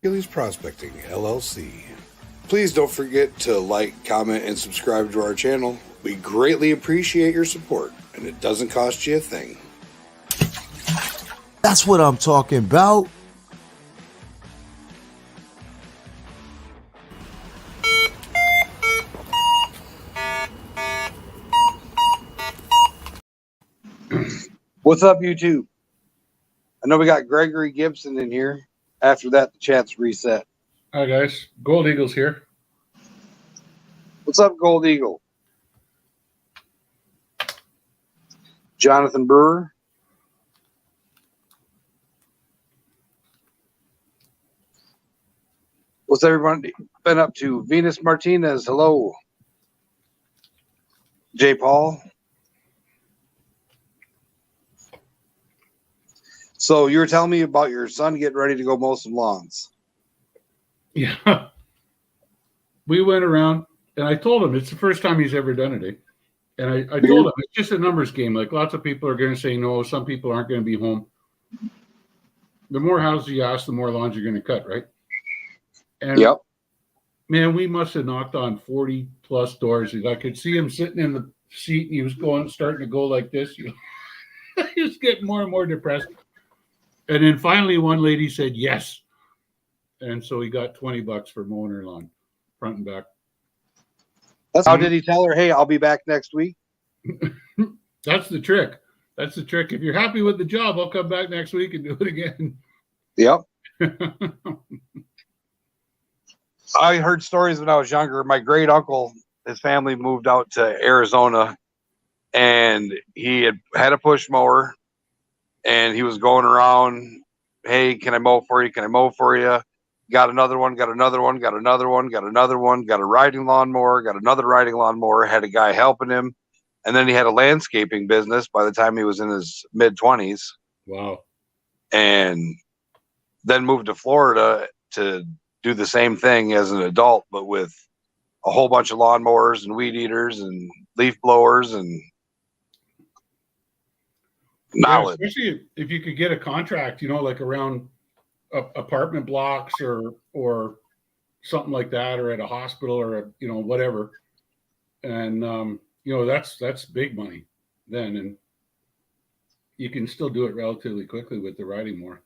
Achilles Prospecting, LLC. Please don't forget to like, comment, and subscribe to our channel. We greatly appreciate your support, and it doesn't cost you a thing. That's what I'm talking about. What's up, YouTube? I know we got Gregory Gibson in here. After that, the chat's reset. Hi, guys. Gold Eagle's here. What's up, Gold Eagle? Jonathan Brewer. What's everybody been up to? Venus Martinez, hello. Jay Paul. So you were telling me about your son getting ready to go mow some lawns. Yeah. We went around, and I told him it's the first time he's ever done it. And I told him it's just a numbers game. Like, lots of people are going to say no. Some people aren't going to be home. The more houses you ask, the more lawns you're going to cut, right? And yep. Man, we must have knocked on 40-plus doors. I could see him sitting in the seat, and he was starting to go like this. He was getting more and more depressed. And then finally one lady said yes. And so he got $20 for mowing her lawn, front and back. How did he tell her, hey, I'll be back next week? That's the trick. That's the trick. If you're happy with the job, I'll come back next week and do it again. Yep. I heard stories when I was younger. My great uncle, his family moved out to Arizona, and he had a push mower, and he was going around, hey, can I mow for you? Can I mow for you? Got another one, got another one, got another one, got another one, got a riding lawnmower, got another riding lawnmower, had a guy helping him. And then he had a landscaping business by the time he was in his mid-20s. Wow. And then moved to Florida to do the same thing as an adult, but with a whole bunch of lawnmowers and weed eaters and leaf blowers and knowledge. Yeah, especially if you could get a contract, like around apartment blocks or something like that, or at a hospital or whatever. And that's big money then, and you can still do it relatively quickly with the riding mower.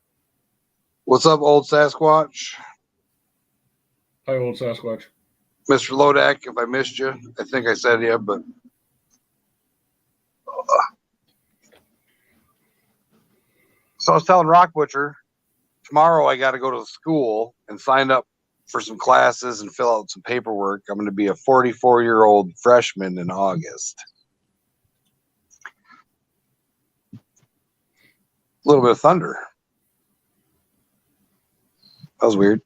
What's up, old Sasquatch? Hi, old Sasquatch. Mr. Lodak, if I missed you, I think I said yeah, but so I was telling Rock Butcher, tomorrow I got to go to school and sign up for some classes and fill out some paperwork. I'm going to be a 44-year-old freshman in August. A little bit of thunder. That was weird.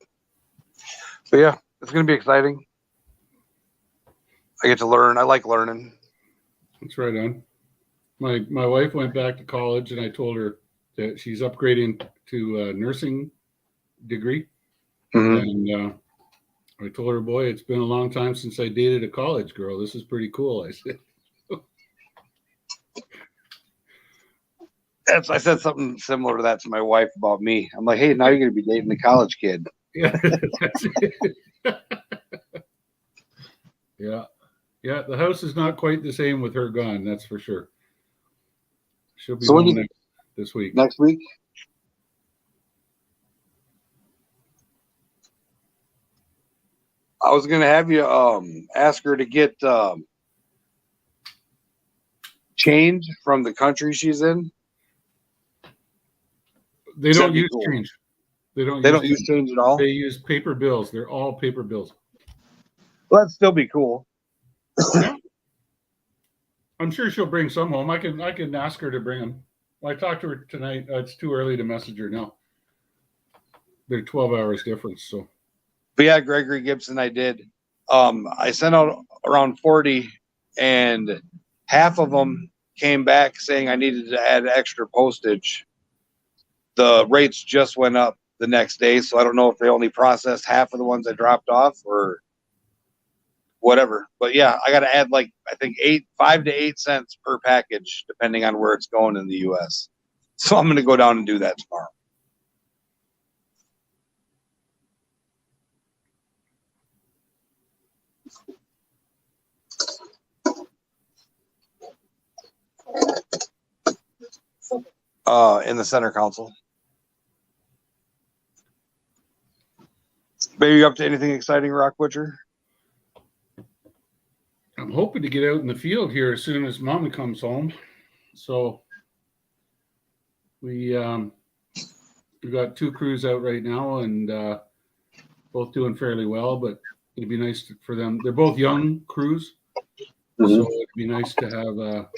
But yeah, it's going to be exciting. I get to learn. I like learning. That's right on. My wife went back to college, and I told her that she's upgrading to a nursing degree. Mm-hmm. And I told her, boy, it's been a long time since I dated a college girl. This is pretty cool, I said. I said something similar to that to my wife about me. I'm like, hey, now you're going to be dating a college kid. Yeah. Yeah, the house is not quite the same with her gone, that's for sure. She'll be home this week. Next week? I was going to have you ask her to get change from the country she's in. They don't use change. They don't use change at all? They use paper bills. They're all paper bills. Well, that'd still be cool. Yeah. I'm sure she'll bring some home. I can ask her to bring them. Well, I talked to her tonight. It's too early to message her now. They're 12 hours difference, so. But yeah, Gregory Gibson, I did. I sent out around 40, and half of them came back saying I needed to add extra postage. The rates just went up the next day, so I don't know if they only processed half of the ones I dropped off or whatever. But yeah, I got to add I think 5 to 8 cents per package, depending on where it's going in the U.S. So I'm going to go down and do that tomorrow. In the center console. Maybe up to anything exciting, Rock Butcher? I'm hoping to get out in the field here as soon as Mom comes home. So we've got 2 crews out right now, and both doing fairly well. But it'd be nice for them. They're both young crews, so it'd be nice to have a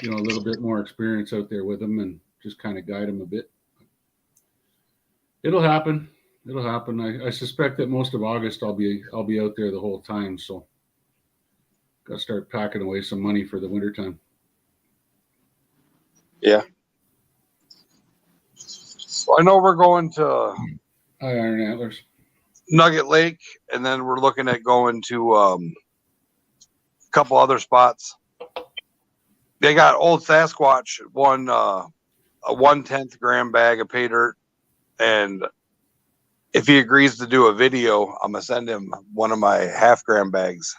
little bit more experience out there with them and just kind of guide them a bit. It'll happen. It'll happen. I suspect that most of August I'll be out there the whole time. So got to start packing away some money for the wintertime. Yeah. So I know we're going to Iron Antlers, Nugget Lake, and then we're looking at going to a couple other spots. They got Old Sasquatch won a 1/10 gram bag of pay dirt, and if he agrees to do a video, I'm gonna send him one of my half-gram bags.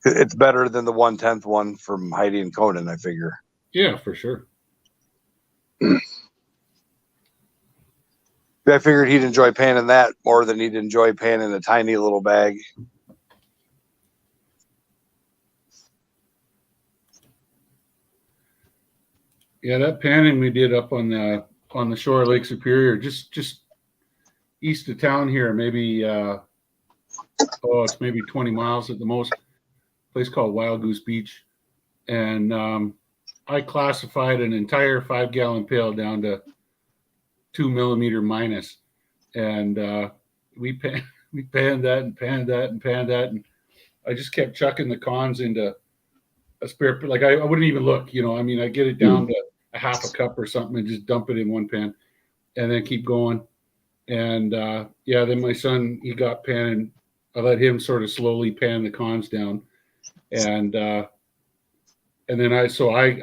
It's better than the 1/10 one from Heidi and Conan, I figure. Yeah, for sure. I figured he'd enjoy panning that more than he'd enjoy panning a tiny little bag. Yeah, that panning we did up on the shore of Lake Superior, just east of town here, maybe it's maybe 20 miles at the most. A place called Wild Goose Beach, and I classified an entire 5-gallon pail down to 2 millimeter minus, and we panned that and panned that and panned that, and I just kept chucking the cons into a spare. Like I wouldn't even look, I mean, I get it down to a half a cup or something and just dump it in one pan, and then keep going. And then my son, he got panning. I let him sort of slowly pan the cons down, and then I started,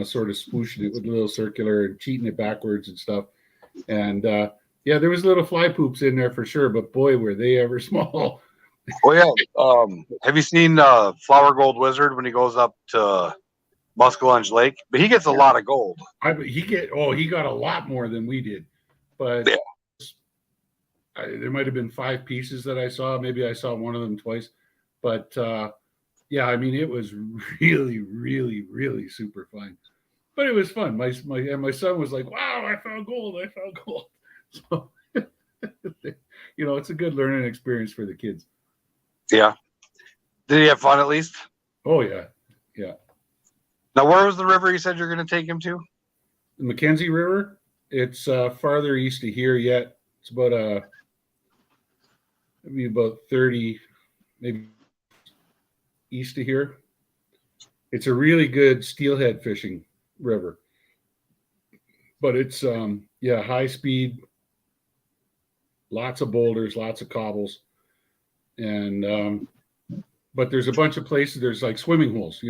sort of swooshing it with a little circular and cheating it backwards and stuff. And there was little fly poops in there for sure, but boy, were they ever small. Well, yeah. Have you seen Flower Gold Wizard when he goes up to Muskellunge Lake? But he gets a lot of gold. He got a lot more than we did, but there might have been 5 pieces that I saw. Maybe I saw one of them twice, but I mean, it was really, really, really super fun. But it was fun. My son was like, "Wow, I found gold! I found gold!" So, it's a good learning experience for the kids. Yeah. Did he have fun at least? Oh yeah, yeah. Now, where was the river you said you're going to take him to? The Mackenzie River. It's farther east of here yet. It's about maybe about 30, maybe east of here. It's a really good steelhead fishing river, but it's high speed, lots of boulders, lots of cobbles, and but there's a bunch of places. There's like swimming holes,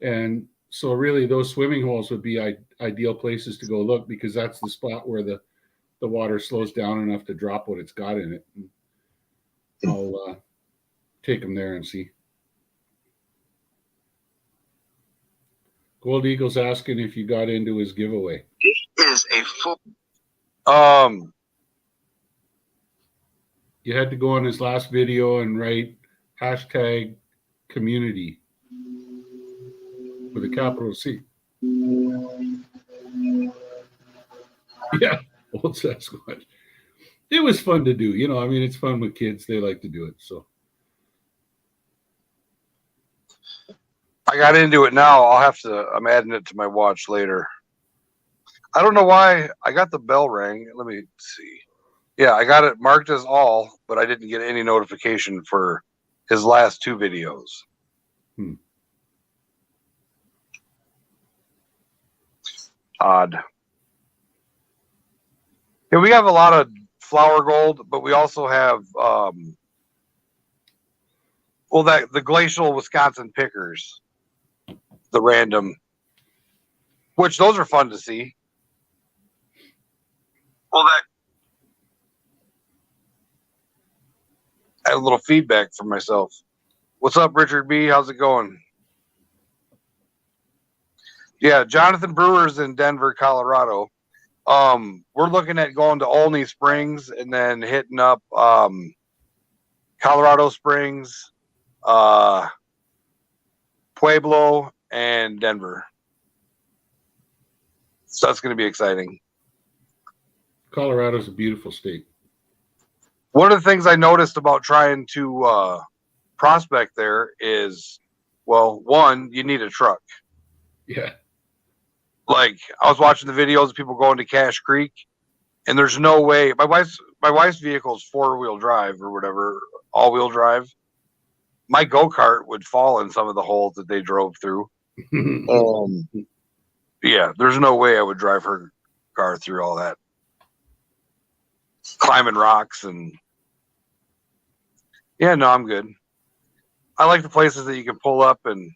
and so really those swimming holes would be ideal places to go look, because that's the spot where the water slows down enough to drop what it's got in it. And I'll take them there and see. Gold Eagle's asking if you got into his giveaway. He is a full. You had to go on his last video and write #community with a capital C. Yeah, Old Sasquatch. It was fun to do. I mean, it's fun with kids. They like to do it. So I got into it now. I'm adding it to my watch later. I don't know why I got the bell ring. Let me see. Yeah, I got it marked as all, but I didn't get any notification for his last 2 videos. Odd. Yeah, we have a lot of flower gold, but we also have the glacial Wisconsin pickers, the random, which those are fun to see. Well, had a little feedback for myself. What's up, Richard B? How's it going? Yeah, Jonathan Brewer's in Denver, Colorado. We're looking at going to Olney Springs and then hitting up Colorado Springs, Pueblo, and Denver. So that's going to be exciting. Colorado's a beautiful state. One of the things I noticed about trying to prospect there is, well, one, you need a truck. Yeah. Like, I was watching the videos of people going to Cache Creek, and there's no way. My wife's vehicle is 4-wheel drive or whatever, all-wheel drive. My go-kart would fall in some of the holes that they drove through. Yeah, there's no way I would drive her car through all that. Climbing rocks and yeah, no, I'm good. I like the places that you can pull up and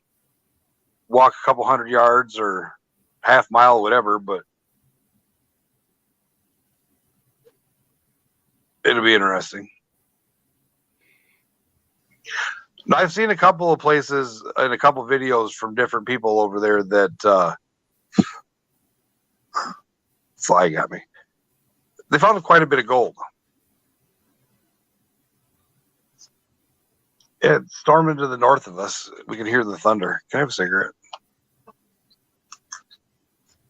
walk a couple 100 yards or half mile, whatever, but it'll be interesting. I've seen a couple of places and a couple of videos from different people over there that fly got me. They found quite a bit of gold. It's storming to the north of us. We can hear the thunder. Can I have a cigarette?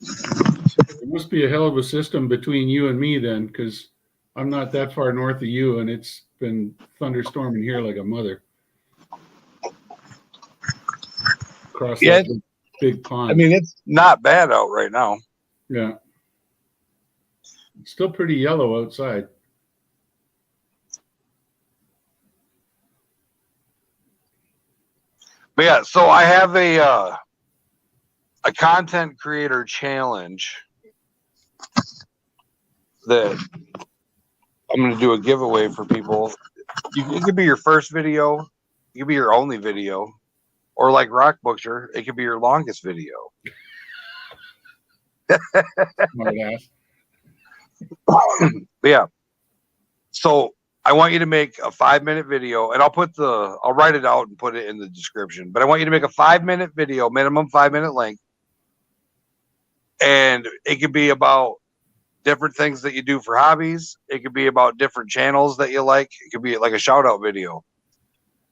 It must be a hell of a system between you and me then, because I'm not that far north of you, and it's been thunderstorming here like a mother. Across that big pond. I mean, it's not bad out right now. Yeah. It's still pretty yellow outside. But yeah, so I have a content creator challenge that I'm going to do a giveaway for people. It could be your first video, it could be your only video, or like Rock Butcher, it could be your longest video. Yeah. So I want you to make a 5-minute video, and I'll write it out and put it in the description. But I want you to make a 5-minute video, minimum 5-minute length. And it could be about different things that you do for hobbies. It could be about different channels that you like. It could be like a shout out video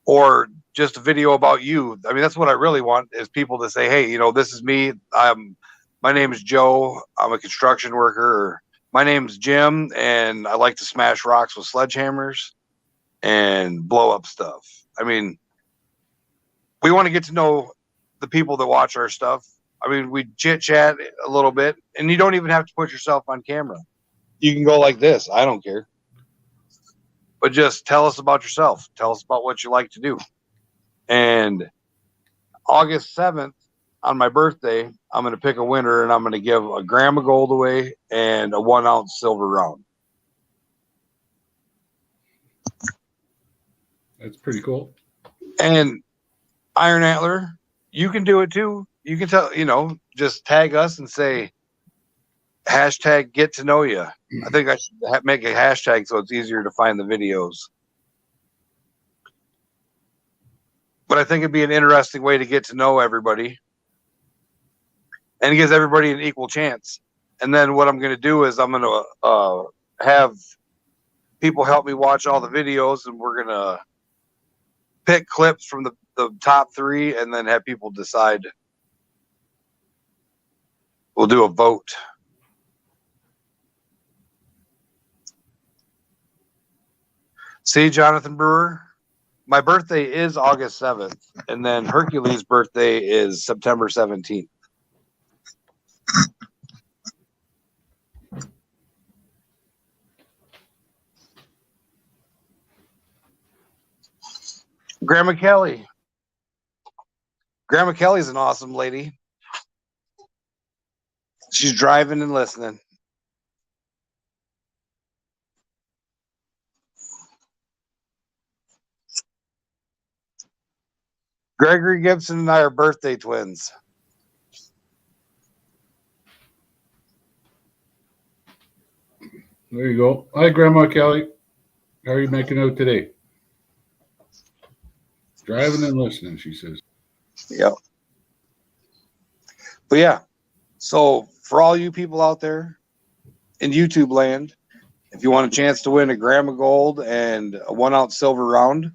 or just a video about you. I mean, that's what I really want is people to say, hey, this is me. My name is Joe. I'm a construction worker. Or, my name's Jim, and I like to smash rocks with sledgehammers and blow up stuff. I mean, we want to get to know the people that watch our stuff. I mean, we chit chat a little bit, and you don't even have to put yourself on camera. You can go like this. I don't care. But just tell us about yourself. Tell us about what you like to do. And August 7th, on my birthday, I'm going to pick a winner, and I'm going to give a gram of gold away and a 1-ounce silver round. That's pretty cool. And Iron Antler, you can do it too. You can tell, just tag us and say, hashtag get to know you. I think I should make a hashtag so it's easier to find the videos. But I think it'd be an interesting way to get to know everybody. And it gives everybody an equal chance. And then what I'm going to do is I'm going to have people help me watch all the videos, and we're going to pick clips from the top 3 and then have people decide. We'll do a vote. See, Jonathan Brewer, my birthday is August 7th, and then Hercules' birthday is September 17th. Grandma Kelly. Grandma Kelly's an awesome lady. She's driving and listening. Gregory Gibson and I are birthday twins. There you go. Hi, Grandma Kelly. How are you making out today? Driving and listening, she says. Yep. But yeah, so for all you people out there in YouTube land, if you want a chance to win a gram of gold and a 1 ounce silver round,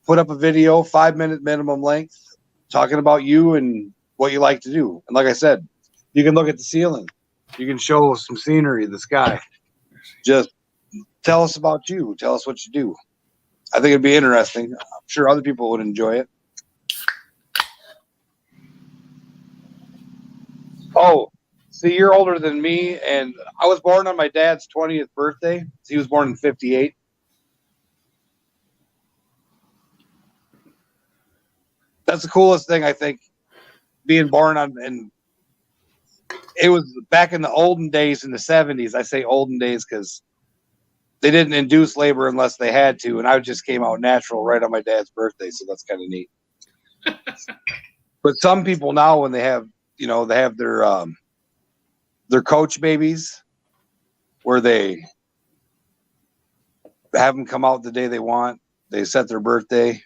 put up a video, 5-minute minimum length, talking about you and what you like to do. And like I said, you can look at the ceiling. You can show some scenery, the sky. Just tell us about you. Tell us what you do. I think it'd be interesting. I'm sure other people would enjoy it. Oh, see, you're older than me, and I was born on my dad's 20th birthday. He was born in 58. That's the coolest thing, I think, being born on, and it was back in the olden days in the 70s. I say olden days because they didn't induce labor unless they had to, and I just came out natural right on my dad's birthday, so that's kind of neat. But some people now, when they have, they have their coach babies, where they have them come out the day they want. They set their birthday.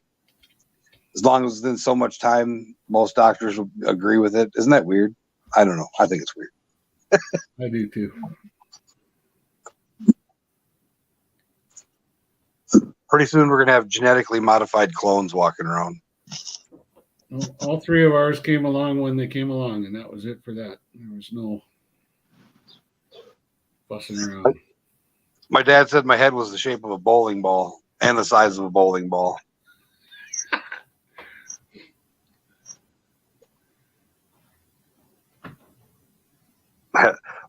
As long as within so much time, most doctors will agree with it. Isn't that weird? I don't know. I think it's weird. I do too. Pretty soon we're going to have genetically modified clones walking around. Well, all 3 of ours came along when they came along, and that was it for that. There was no fussing around. My dad said my head was the shape of a bowling ball and the size of a bowling ball.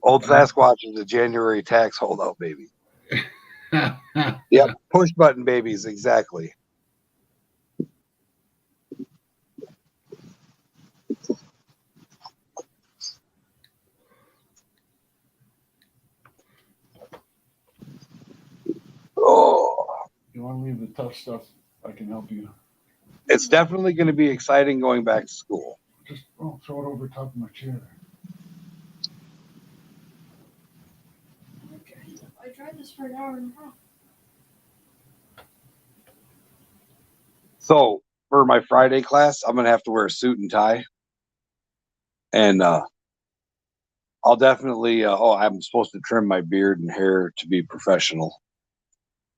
Old Sasquatch is a January tax holdout baby. Yep, push button babies, exactly. Oh, You want to leave the tough stuff? I can help you. it's definitely going to be exciting going back to school. Just throw it over top of my chair. Okay, I tried this for an hour and a half. So for my Friday class, I'm going to have to wear a suit and tie. And I'll definitely, I'm supposed to trim my beard and hair to be professional.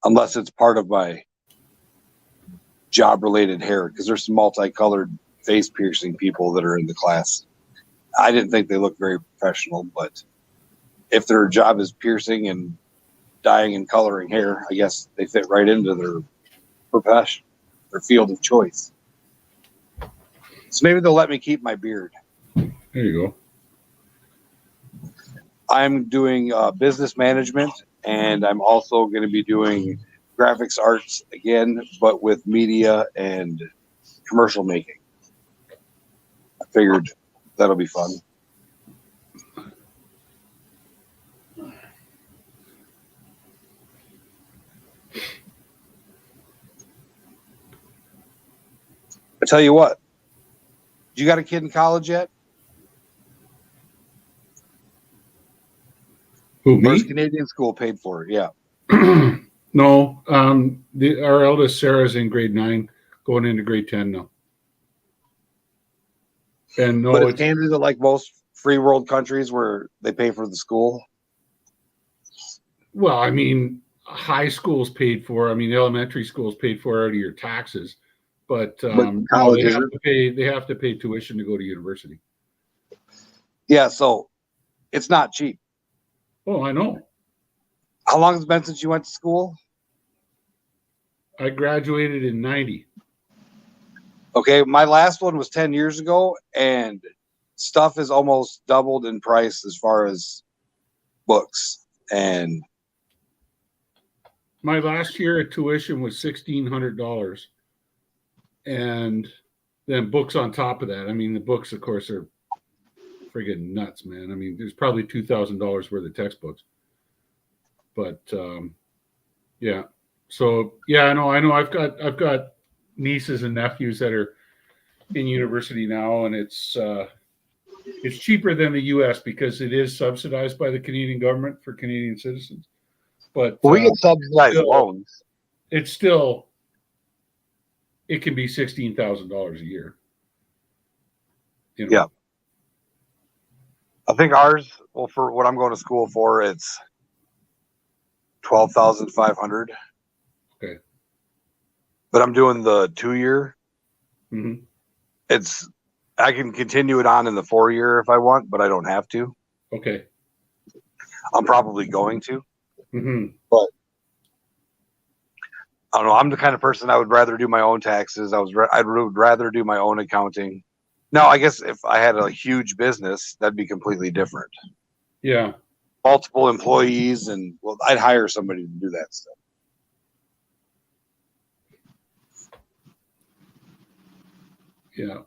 Unless it's part of my job-related hair, because there's some multicolored face piercing people that are in the class. I didn't think they looked very professional, but if their job is piercing and dyeing and coloring hair, I guess they fit right into their profession, their field of choice. So maybe they'll let me keep my beard. There you go. I'm doing business management, and I'm also going to be doing graphics arts again, but with media and commercial making. I figured that'll be fun. I tell you what, you got a kid in college yet? Who, me? First Canadian school paid for it, yeah. No, our eldest Sarah's in grade 9, going into grade 10 now. And no, But it's Canada, like most free world countries, where they pay for the school. well, I mean, high school's paid for. I mean, elementary school's paid for out of your taxes, but no, college they isn't. have to pay tuition to go to university. Yeah, so it's not cheap. Oh, I know. How long has it been since you went to school? I graduated in 90. Okay, my last one was 10 years ago, and stuff is almost doubled in price as far as books. And My last year at tuition was $1,600, and then books on top of that. I mean, the books, of course, are friggin' nuts, man. I mean, there's probably $2,000 worth of textbooks. But yeah, so yeah, I know. I've got nieces and nephews that are in university now, and it's cheaper than the U.S. because it is subsidized by the Canadian government for Canadian citizens. But we get subsidized still, loans. it's still it can be $16,000 a year. You know? Yeah. I think ours, well, for what I'm going to school for, it's 12,500. Okay. But I'm doing the 2-year. Mm-hmm. I can continue it on in the 4-year if I want, but I don't have to. Okay. I'm probably going to. Mm-hmm. But I don't know. I'm the kind of person I would rather do my own taxes. I would rather do my own accounting. Now, I guess if I had a huge business, that'd be completely different. Yeah. Multiple employees, and well, I'd hire somebody to do that stuff. Yeah.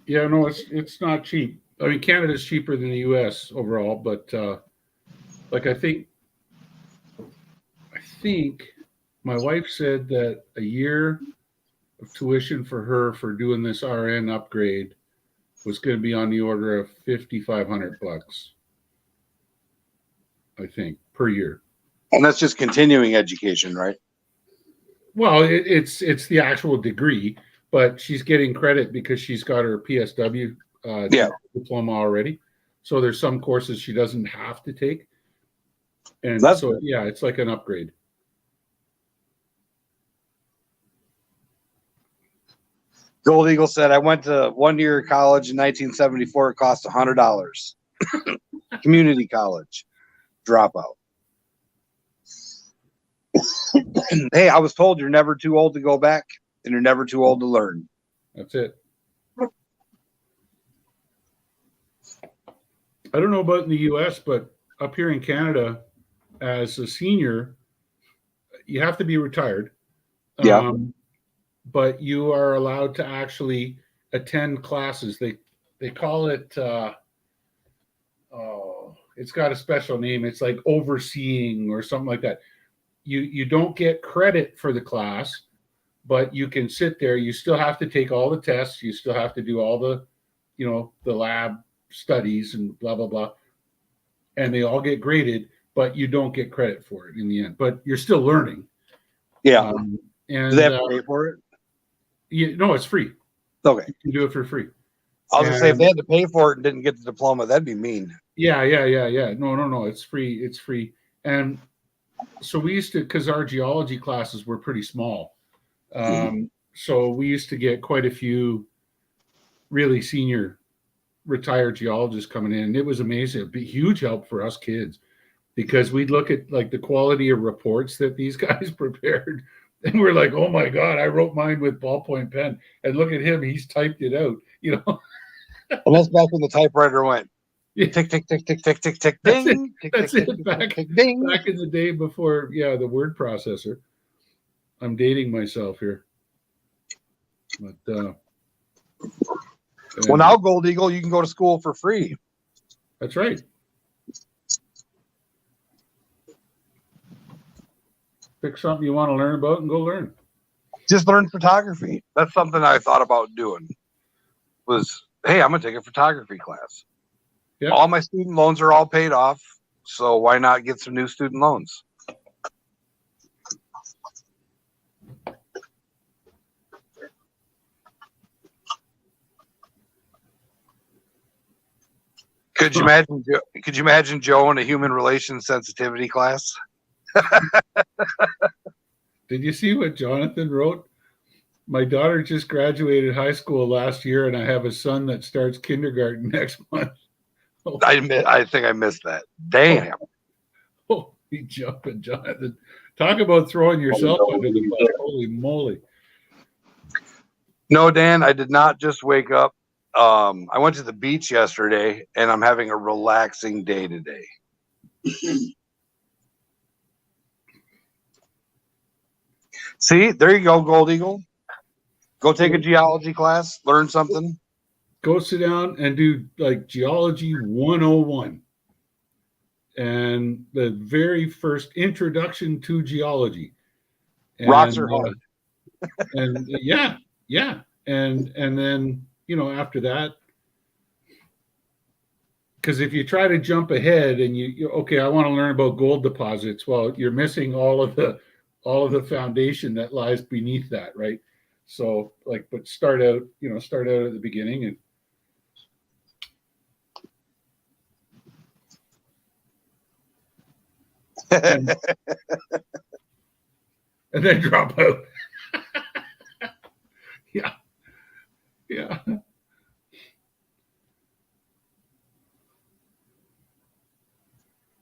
Yeah, no, it's not cheap. I mean, Canada's cheaper than the US overall, but like I think my wife said that a year of tuition for her for doing this RN upgrade was going to be on the order of $5,500, I think, per year. And that's just continuing education, right? Well, it's the actual degree, but she's getting credit because she's got her PSW diploma already. So there's some courses she doesn't have to take, and That's so good. yeah, it's like an upgrade. Gold Eagle said, I went to 1 year of college in 1974. It cost $100. Community college. Dropout. Hey, I was told you're never too old to go back, and you're never too old to learn. That's it. I don't know about in the US, but up here in Canada, as a senior, you have to be retired. Yeah. But you are allowed to actually attend classes. They call it it's got a special name. It's like overseeing or something like that. You don't get credit for the class, but you can sit there. You still have to take all the tests. You still have to do all the, the lab studies and blah, blah, blah. And they all get graded, but you don't get credit for it in the end. But you're still learning. Yeah. And do they have to pay for it? No, it's free. Okay. You can do it for free. I was going to say, if they had to pay for it and didn't get the diploma, that'd be mean. Yeah. No. It's free. It's free. And so we used to, because our geology classes were pretty small. So we used to get quite a few really senior retired geologists coming in. And it was amazing. It'd be huge help for us kids because we'd look at like the quality of reports that these guys prepared. And we're like, oh my God, I wrote mine with ballpoint pen. And look at him, he's typed it out, And that's back when the typewriter went. Yeah. Tick, tick, tick, tick, tick, tick, tick, ding. That's it. Back in the day before, the word processor. I'm dating myself here. But well, now, Gold Eagle, you can go to school for free. That's right. Pick something you want to learn about and go learn. Just learn photography. That's something I thought about doing. Hey, I'm going to take a photography class. Yeah. All my student loans are all paid off, so why not get some new student loans? Could you imagine Joe in a human relations sensitivity class? Did you see what Jonathan wrote? My daughter just graduated high school last year, and I have a son that starts kindergarten next month. I think I missed that. Damn. Oh, he jumping, Jonathan. Talk about throwing yourself under the bus. Holy moly. No, Dan, I did not just wake up. I went to the beach yesterday, and I'm having a relaxing day today. See, there you go, Gold Eagle. Go take a geology class, learn something. Go sit down and do like Geology 101. And the very first introduction to geology. And, rocks are hard. And yeah. And then, after that, because if you try to jump ahead and okay, I want to learn about gold deposits. Well, you're missing all of the foundation that lies beneath that, right? So like, but start out at the beginning and and then drop out. Yeah, yeah.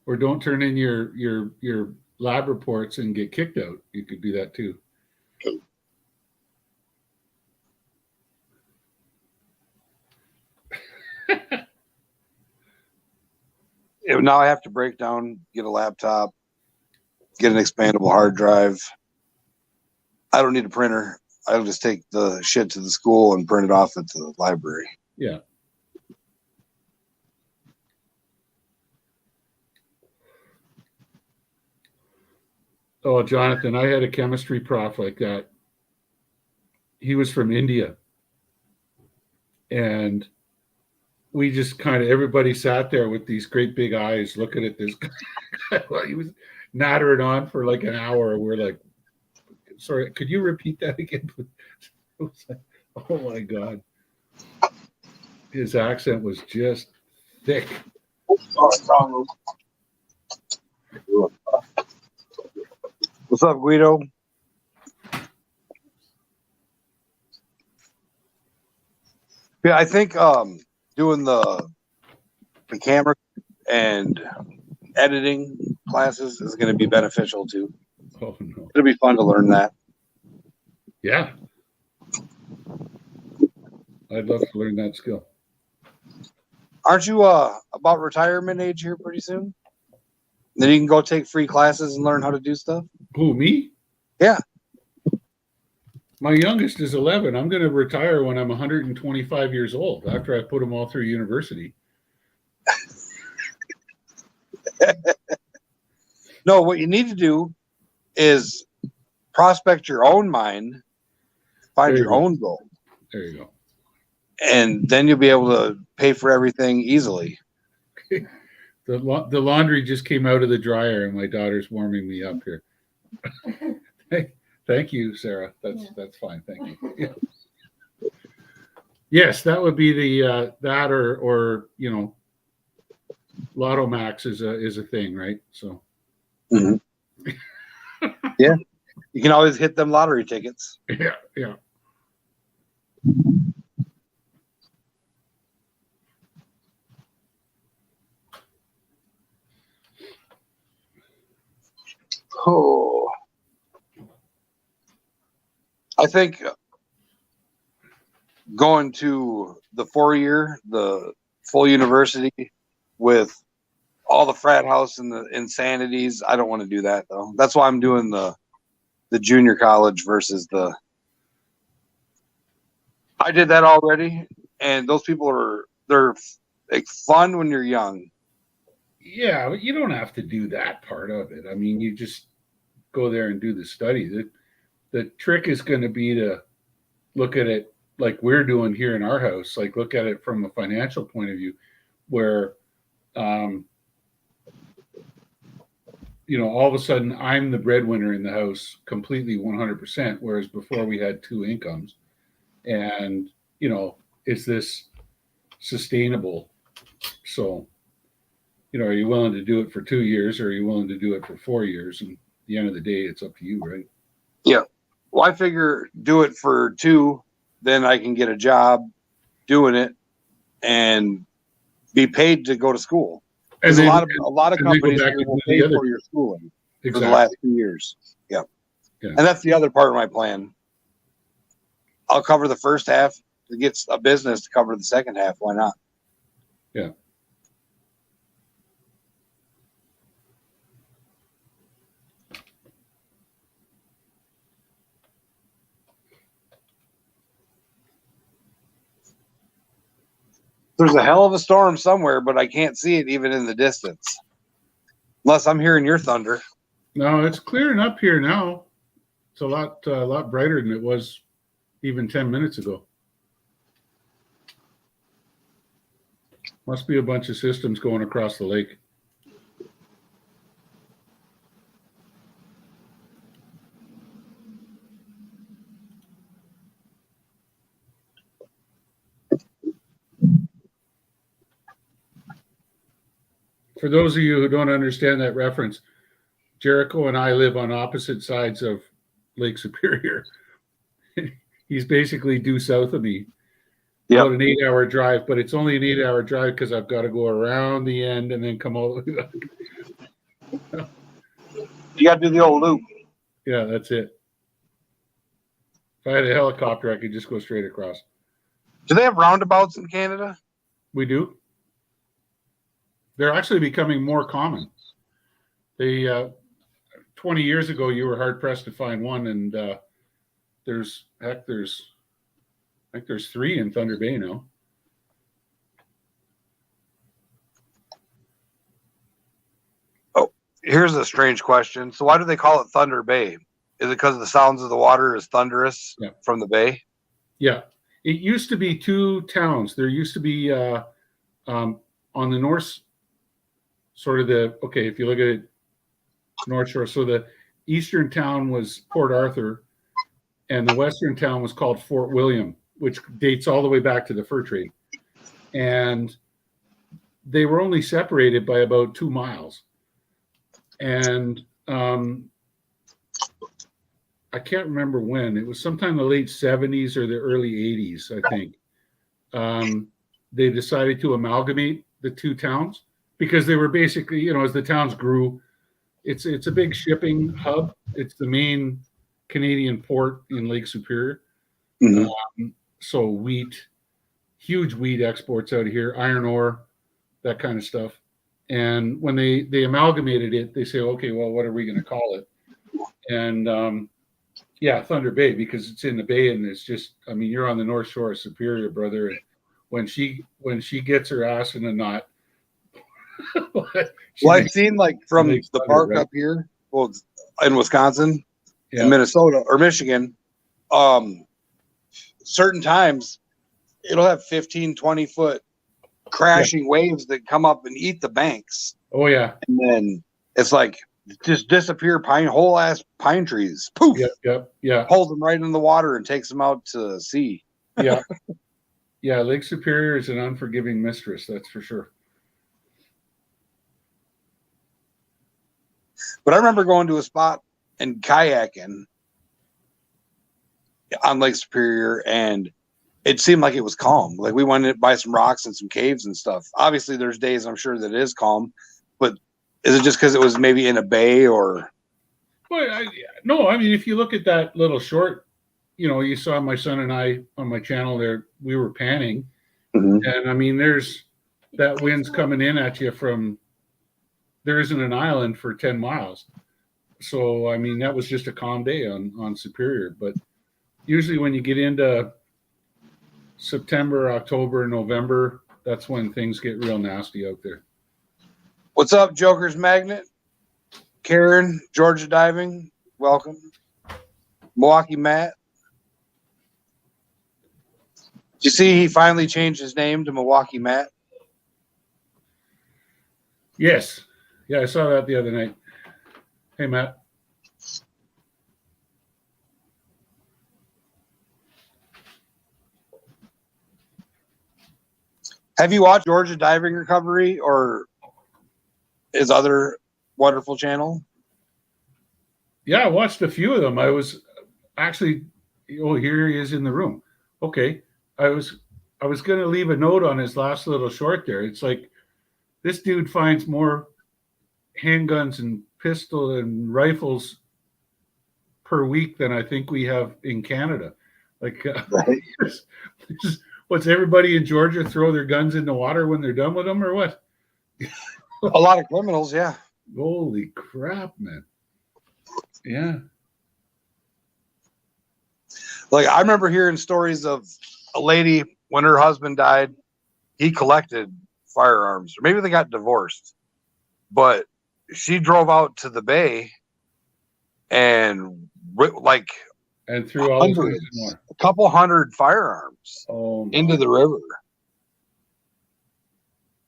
Or don't turn in your lab reports and get kicked out. You could do that too. Now I have to break down, get a laptop, get an expandable hard drive. I don't need a printer. I'll just take the shit to the school and print it off at the library. Yeah. Oh, Jonathan, I had a chemistry prof like that. He was from India. And we just kind of, everybody sat there with these great big eyes looking at this guy. Well, he was nattering on for like an hour. We're like, sorry, could you repeat that again? It was like, oh my God. His accent was just thick. What's up, Guido? Yeah, I think doing the camera and editing classes is going to be beneficial too. Oh no. It'll be fun to learn that. Yeah. I'd love to learn that skill. Aren't you about retirement age here pretty soon? Then you can go take free classes and learn how to do stuff. Who, me? Yeah. My youngest is 11. I'm going to retire when I'm 125 years old after I put them all through university. No, what you need to do is prospect your own mind, find your own goal. There you go. And then you'll be able to pay for everything easily. The laundry just came out of the dryer, and my daughter's warming me up here. Thank you, Sarah. That's fine. Thank you. Yeah. Yes, that would be the that or Lotto Max is a thing, right? So. Mm-hmm. Yeah, you can always hit them lottery tickets. Yeah. Oh, I think going to the 4-year, the full university with all the frat house and the insanities. I don't want to do that though. That's why I'm doing the junior college versus the. I did that already, and those people they're like fun when you're young. Yeah, but you don't have to do that part of it. I mean, you just go there and do the study. The trick is going to be to look at it like we're doing here in our house, like look at it from a financial point of view, where, all of a sudden I'm the breadwinner in the house completely 100%, whereas before we had two incomes. And, is this sustainable? So, are you willing to do it for 2 years or are you willing to do it for 4 years? And at the end of the day, it's up to you, right? Yeah. Well, I figure do it for 2, then I can get a job doing it and be paid to go to school. Because a lot of companies will pay for your schooling for the last 2 years. Yeah. And that's the other part of my plan. I'll cover the first half to get a business to cover the second half. Why not? Yeah. There's a hell of a storm somewhere, but I can't see it even in the distance. Unless I'm hearing your thunder. No, it's clearing up here now. It's a lot brighter than it was even 10 minutes ago. Must be a bunch of systems going across the lake. For those of you who don't understand that reference, Jericho and I live on opposite sides of Lake Superior. He's basically due south of me. Yep. About an 8-hour drive, but it's only an 8-hour drive because I've got to go around the end and then come all the way back. You got to do the old loop. Yeah, that's it. If I had a helicopter, I could just go straight across. Do they have roundabouts in Canada? We do. They're actually becoming more common. They 20 years ago, you were hard pressed to find one, and there's 3 in Thunder Bay now. Oh, here's a strange question. So why do they call it Thunder Bay? Is it because the sounds of the water is thunderous from the bay? Yeah. It used to be 2 towns. There used to be on the north, sort of if you look at it, North Shore. So the eastern town was Port Arthur, and the western town was called Fort William, which dates all the way back to the fur trade. And they were only separated by about 2 miles. And I can't remember when. It was sometime in the late 70s or the early 80s, I think. They decided to amalgamate the 2 towns because they were basically, as the towns grew, it's a big shipping hub. It's the main Canadian port in Lake Superior. Mm-hmm. So wheat, huge wheat exports out of here, iron ore, that kind of stuff. And when they amalgamated it, they say, okay, well, what are we going to call it? And Thunder Bay, because it's in the bay, and it's just, you're on the North Shore of Superior, brother. And when she gets her ass in a knot. I've seen from the park up here, in Wisconsin, in Minnesota or Michigan, certain times it'll have 15, 20 foot crashing waves that come up and eat the banks. Oh yeah. And then it's just disappear whole ass pine trees. Poof. Yeah. Pulls them right in the water and takes them out to sea. Yeah. Yeah. Lake Superior is an unforgiving mistress. That's for sure. But I remember going to a spot and kayaking on Lake Superior, and it seemed like it was calm. Like we went by some rocks and some caves and stuff. Obviously, there's days I'm sure that it is calm, but is it just because it was maybe in a bay or? Well, no. If you look at that little short, you saw my son and I on my channel there. We were panning, and there's that wind's coming in at you from. There isn't an island for 10 miles. So, that was just a calm day on Superior. But usually when you get into September, October, November, that's when things get real nasty out there. What's up, Joker's Magnet? Karen, Georgia Diving, welcome. Milwaukee Matt. Did you see he finally changed his name to Milwaukee Matt? Yes. Yeah, I saw that the other night. Hey, Matt. Have you watched Georgia Diving Recovery or his other wonderful channel? Yeah, I watched a few of them. I was actually, here he is in the room. Okay. I was going to leave a note on his last little short there. It's like this dude finds more handguns and pistol and rifles per week than I think we have in Canada. Right. What's everybody in Georgia throw their guns in the water when they're done with them or what? A lot of criminals, yeah. Holy crap, man. Yeah. I remember hearing stories of a lady when her husband died, he collected firearms, or maybe they got divorced, but she drove out to the bay and threw all a couple hundred firearms into the river.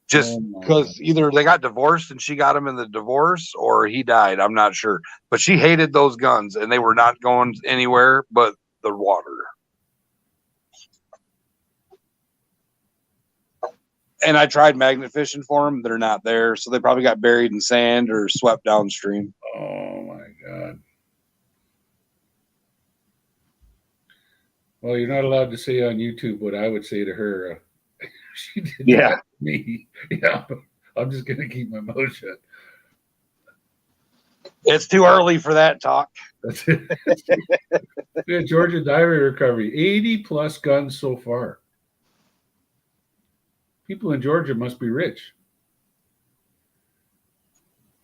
Just because either they got divorced and she got him in the divorce or he died. I'm not sure. But she hated those guns and they were not going anywhere but the water. And I tried magnet fishing for them. They're not there. So they probably got buried in sand or swept downstream. Oh my God. Well, you're not allowed to say on YouTube what I would say to her. She did Yeah. that to me. Yeah, but I'm just going to keep my mouth shut. It's too early for that talk. That's it. Yeah, Georgia diving recovery, 80 plus guns so far. People in Georgia must be rich.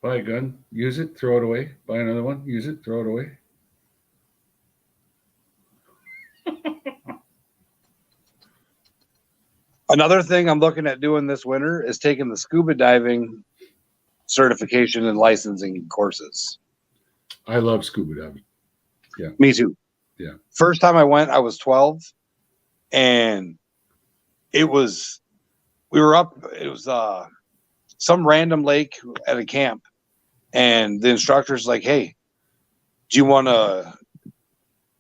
Buy a gun, use it, throw it away. Buy another one, use it, throw it away. Another thing I'm looking at doing this winter is taking the scuba diving certification and licensing courses. I love scuba diving. Me too. Yeah. First time I went, I was 12, and we were up, it was some random lake at a camp, and the instructor's like, hey, do you want to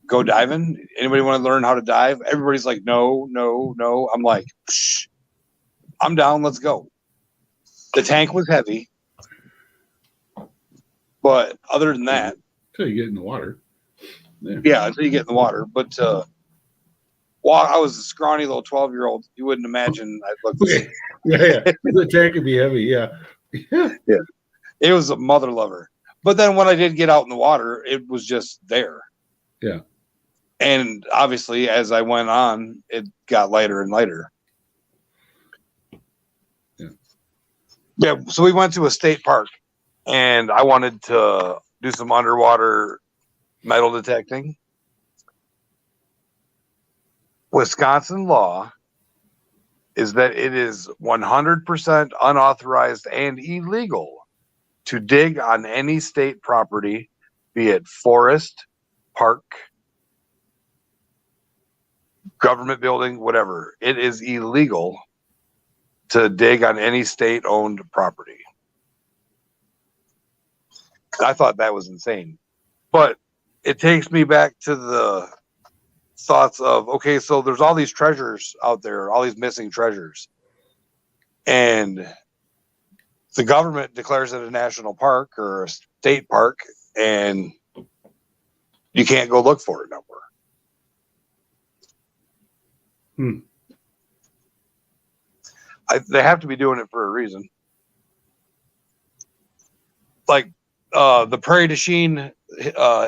go diving? Anybody want to learn how to dive? Everybody's like, no, no, no. I'm like, psh, I'm down. Let's go. The tank was heavy, but other than that, Until you get in the water. yeah, until you get in the water. But well, I was a scrawny little 12-year-old. You wouldn't imagine I looked. Okay. Yeah. The tank could be heavy. Yeah. Yeah. It was a mother lover. But then when I did get out in the water, it was just there. Yeah. And obviously, as I went on, it got lighter and lighter. Yeah. Yeah. So we went to a state park, and I wanted to do some underwater metal detecting. Wisconsin law is that it is 100% unauthorized and illegal to dig on any state property, be it forest, park, government building, whatever. It is illegal to dig on any state-owned property. I thought that was insane. But it takes me back to the thoughts of, okay, so there's all these treasures out there, all these missing treasures. And the government declares it a national park or a state park, and you can't go look for it nowhere. They have to be doing it for a reason. Like the Prairie du Chien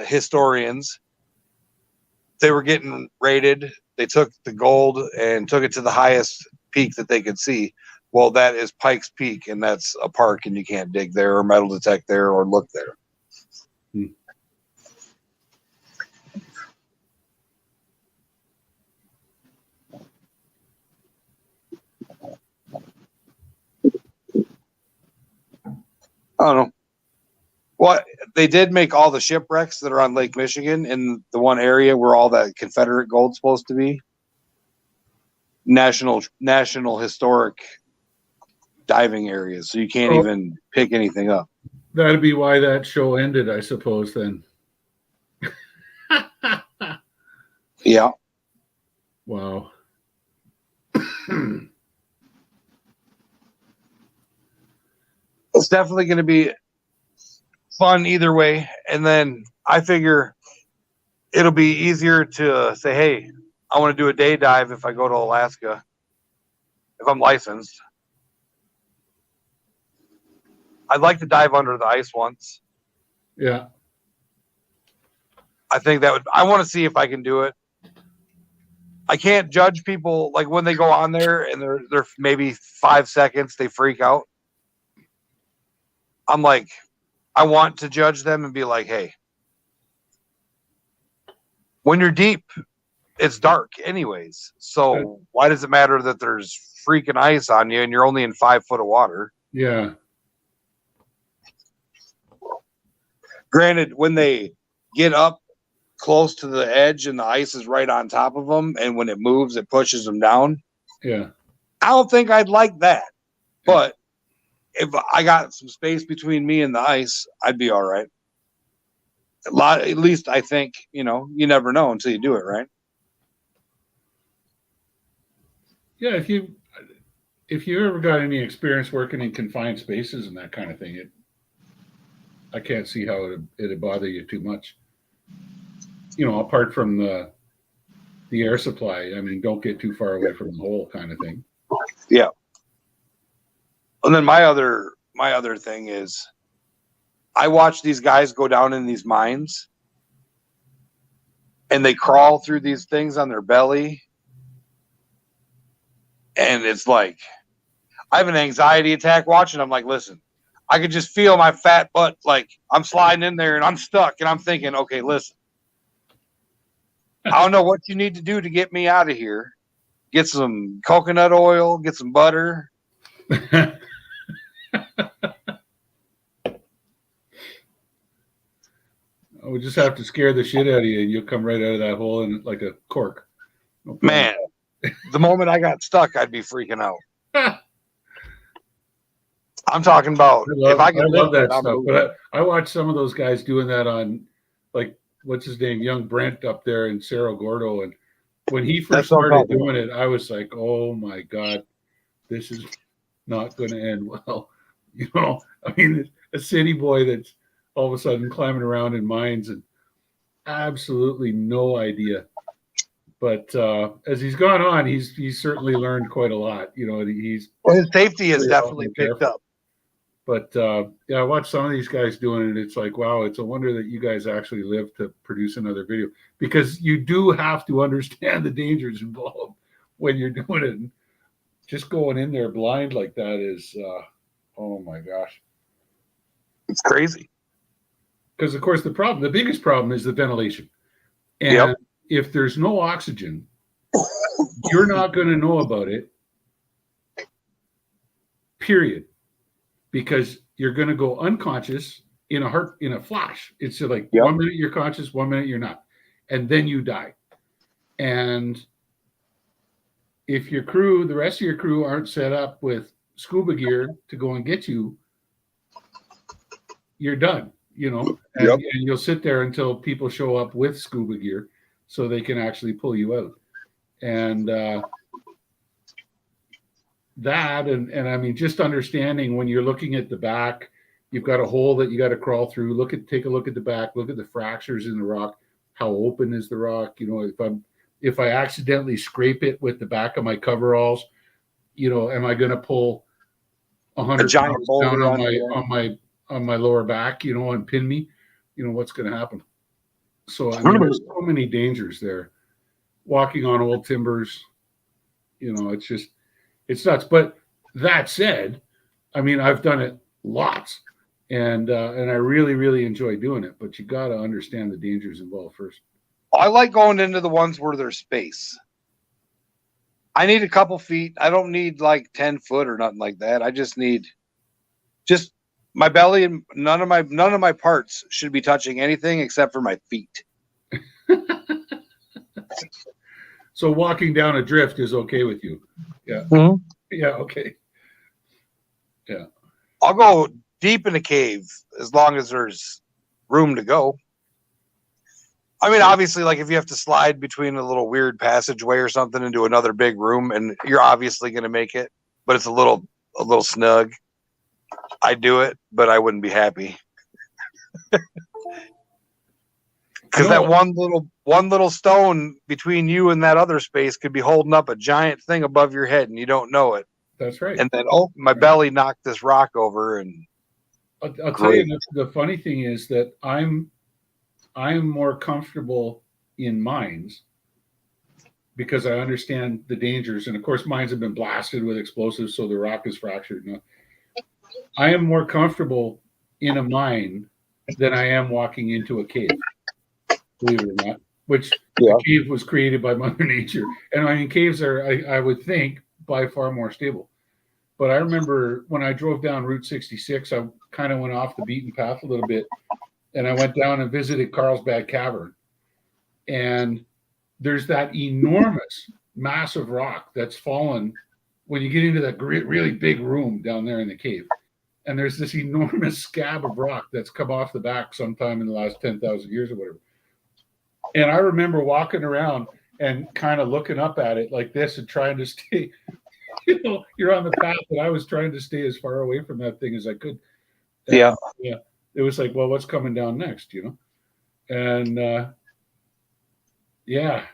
historians, they were getting raided. They took the gold and took it to the highest peak that they could see. Well, that is Pikes Peak, and that's a park, and you can't dig there or metal detect there or look there. I don't know. Well, they did make all the shipwrecks that are on Lake Michigan in the one area where all that Confederate gold's supposed to be. National historic diving areas, so you can't even pick anything up. That'd be why that show ended, I suppose, then. Yeah. Wow. It's definitely going to be fun either way. And then I figure it'll be easier to say, hey, I want to do a day dive if I go to Alaska, if I'm licensed. I'd like to dive under the ice once. Yeah. I think I want to see if I can do it. I can't judge people like when they go on there and they're maybe 5 seconds, they freak out. I'm like, I want to judge them and be like, hey, when you're deep, it's dark anyways. So why does it matter that there's freaking ice on you and you're only in 5 foot of water? Yeah. Granted, when they get up close to the edge and the ice is right on top of them, and when it moves, it pushes them down. Yeah. I don't think I'd like that. But if I got some space between me and the ice, I'd be all right. At least I think, you never know until you do it, right? Yeah. if you ever got any experience working in confined spaces and that kind of thing, I can't see how it'd bother you too much. Apart from the air supply. I mean, don't get too far away from the hole, kind of thing. Yeah. And then my other thing is, I watch these guys go down in these mines, and they crawl through these things on their belly, and it's like I have an anxiety attack watching. I'm like, listen, I could just feel my fat butt, like I'm sliding in there and I'm stuck, and I'm thinking, okay, listen, I don't know what you need to do to get me out of here. Get some coconut oil, get some butter. We just have to scare the shit out of you, and you'll come right out of that hole in like a cork. No Man, the moment I got stuck, I'd be freaking out. I'm talking about if I could love live that stuff. But I watched some of those guys doing that on, like, what's his name, young Brent up there in Cerro Gordo, and when he first started doing it, I was like, oh my God, this is not going to end well. I mean, a city boy that's all of a sudden climbing around in mines and absolutely no idea. But as he's gone on, he's certainly learned quite a lot. His safety is definitely picked up. But yeah, I watched some of these guys doing it. It's like, wow, it's a wonder that you guys actually live to produce another video, because you do have to understand the dangers involved when you're doing it. And just going in there blind like that is, oh my gosh, it's crazy. Because of course the biggest problem is the ventilation, and if there's no oxygen, you're not going to know about it. Period. Because you're going to go unconscious in a flash. It's like 1 minute you're conscious, 1 minute you're not, and then you die. And if the rest of your crew aren't set up with scuba gear to go and get you, you're done. And you'll sit there until people show up with scuba gear so they can actually pull you out. And that and I mean, just understanding when you're looking at the back, you've got a hole that you got to crawl through. Take a look at the back, look at the fractures in the rock. How open is the rock? If I accidentally scrape it with the back of my coveralls, am I going to pull 100 pounds down on my lower back, and pin me? What's going to happen? So I mean, there's so many dangers there. Walking on old timbers, it's nuts. But that said, I mean, I've done it lots, and I really, really enjoy doing it. But you got to understand the dangers involved first. I like going into the ones where there's space. I need a couple feet. I don't need like 10 foot or nothing like that. I just need my belly, and none of my parts should be touching anything except for my feet. So walking down a drift is okay with you? Yeah. Mm-hmm. Yeah. Okay. Yeah. I'll go deep in a cave as long as there's room to go. I mean, obviously, like if you have to slide between a little weird passageway or something into another big room, and you're obviously going to make it, but it's a little snug, I'd do it, but I wouldn't be happy. Because that one little stone between you and that other space could be holding up a giant thing above your head, and you don't know it. That's right. And then, my belly knocked this rock over, and I'll tell you, the funny thing is that I'm more comfortable in mines because I understand the dangers, and of course, mines have been blasted with explosives, so the rock is fractured. I am more comfortable in a mine than I am walking into a cave. Believe it or not, which the cave was created by Mother Nature. And I mean, caves are, I would think, by far more stable. But I remember when I drove down Route 66, I kind of went off the beaten path a little bit, and I went down and visited Carlsbad Cavern. And there's that enormous, massive rock that's fallen when you get into that really big room down there in the cave. And there's this enormous scab of rock that's come off the back sometime in the last 10,000 years or whatever. And I remember walking around and kind of looking up at it like this and trying to stay you're on the path that I was trying to stay as far away from that thing as I could. And, Yeah. yeah. It was like, well, what's coming down next, And yeah,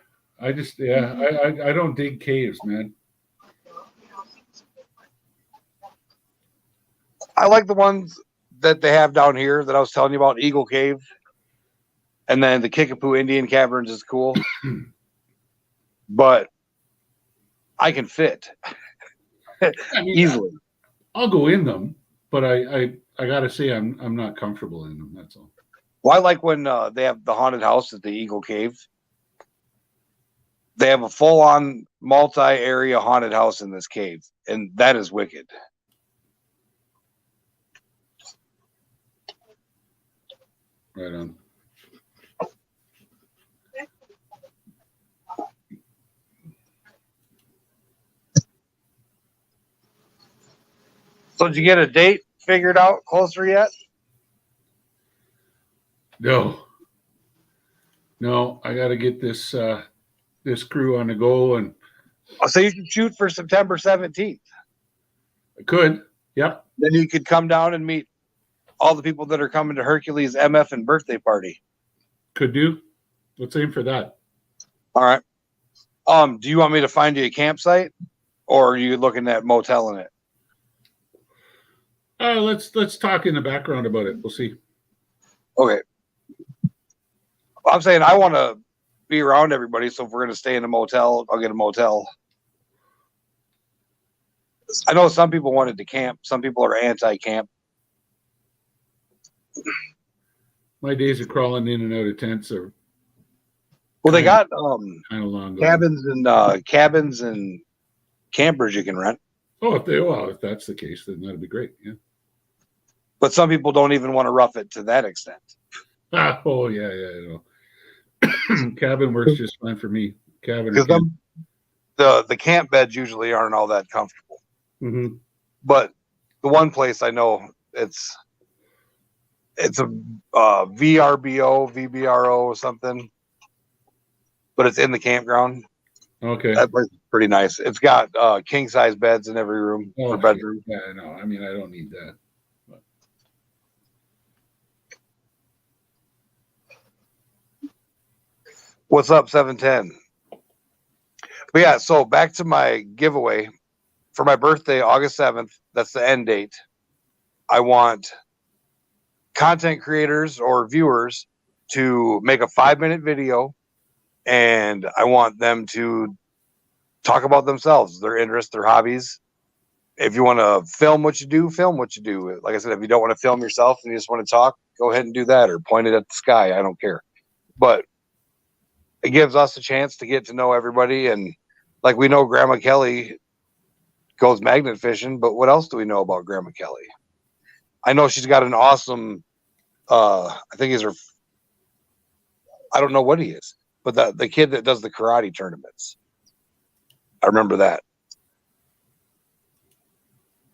I don't dig caves, man. I like the ones that they have down here that I was telling you about, Eagle Cave. And then the Kickapoo Indian Caverns is cool. But I can fit easily. I'll go in them, but I gotta say I'm not comfortable in them. That's all. Well, I like when they have the haunted house at the Eagle Cave. They have a full-on multi-area haunted house in this cave, and that is wicked. Right on. So did you get a date figured out closer yet? No, I got to get this this crew on the go, and So you can shoot for September 17th. I could. Yep. Then you could come down and meet all the people that are coming to Hercules' MF and birthday party. Could do. Let's aim for that. All right. Do you want me to find you a campsite, or are you looking at moteling it? Let's talk in the background about it. We'll see. Okay. I'm saying I want to be around everybody, so if we're going to stay in a motel, I'll get a motel. I know some people wanted to camp. Some people are anti-camp. My days of crawling in and out of tents are Well, they got kind of long. cabins and campers you can rent. Oh, if that's the case, then that'd be great. Yeah. But some people don't even want to rough it to that extent. Oh yeah. Cabin works just fine for me. Cabin. Because the camp beds usually aren't all that comfortable. Mm-hmm. But the one place I know it's a VRBO or something, but it's in the campground. Okay. That place is pretty nice. It's got king size beds in every room for bedroom. Yeah, no, I mean I don't need that. But. What's up, 710? But yeah, so back to my giveaway for my birthday, August 7th. That's the end date. I want content creators or viewers to make a 5-minute video, and I want them to talk about themselves, their interests, their hobbies. If you want to film what you do, film what you do. Like I said, if you don't want to film yourself and you just want to talk, go ahead and do that, or point it at the sky. I don't care. But it gives us a chance to get to know everybody. And like we know Grandma Kelly goes magnet fishing, but what else do we know about Grandma Kelly? I know she's got an awesome, I think he's her, I don't know what he is, but the kid that does the karate tournaments. I remember that.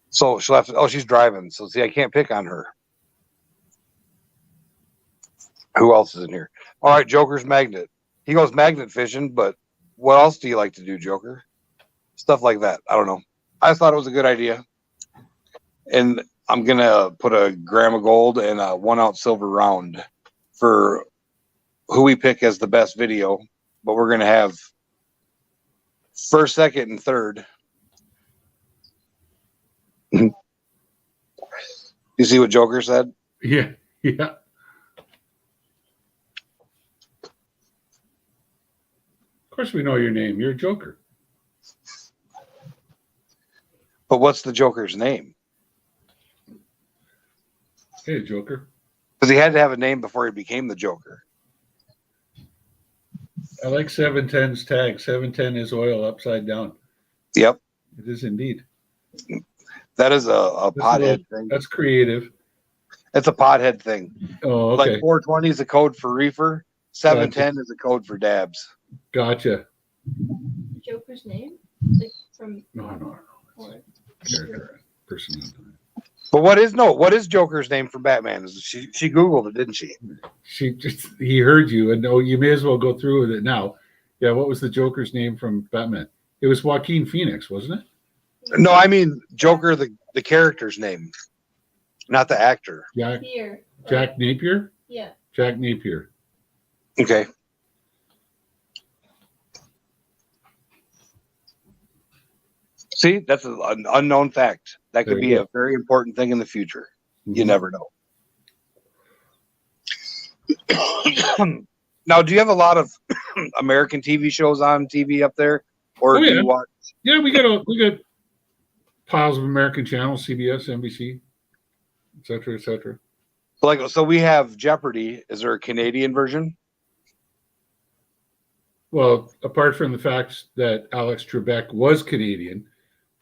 So she'll have to, she's driving. So see, I can't pick on her. Who else is in here? All right, Joker's magnet. He goes magnet fishing, but what else do you like to do, Joker? Stuff like that. I don't know. I just thought it was a good idea. And I'm going to put a gram of gold and a 1-ounce silver round for who we pick as the best video. But we're going to have first, second, and third. You see what Joker said? Yeah. Of course we know your name. You're Joker. But what's the Joker's name? Hey, Joker. Because he had to have a name before he became the Joker. I like 710's tag. 710 is oil upside down. Yep. It is indeed. That is a pothead thing. That's creative. It's a pothead thing. Oh, okay. Like 420 is a code for reefer. 710 is a code for dabs. Gotcha. Joker's name? Like from No. or Character, person. But what is Joker's name for Batman? She Googled it, didn't she? He heard you, and you may as well go through with it now. Yeah, what was the Joker's name from Batman? It was Joaquin Phoenix, wasn't it? No, I mean Joker, the character's name, not the actor. Jack Here. Jack Napier. Yeah. Jack Napier. Okay. See, that's an unknown fact. That could There be you a very important thing in the future. You Mhm. never know. Now, do you have a lot of American TV shows on TV up there, or Oh, do yeah. you watch? Yeah, we got piles of American channels, CBS, NBC, et cetera, et cetera. Like, so we have Jeopardy. Is there a Canadian version? Well, apart from the fact that Alex Trebek was Canadian,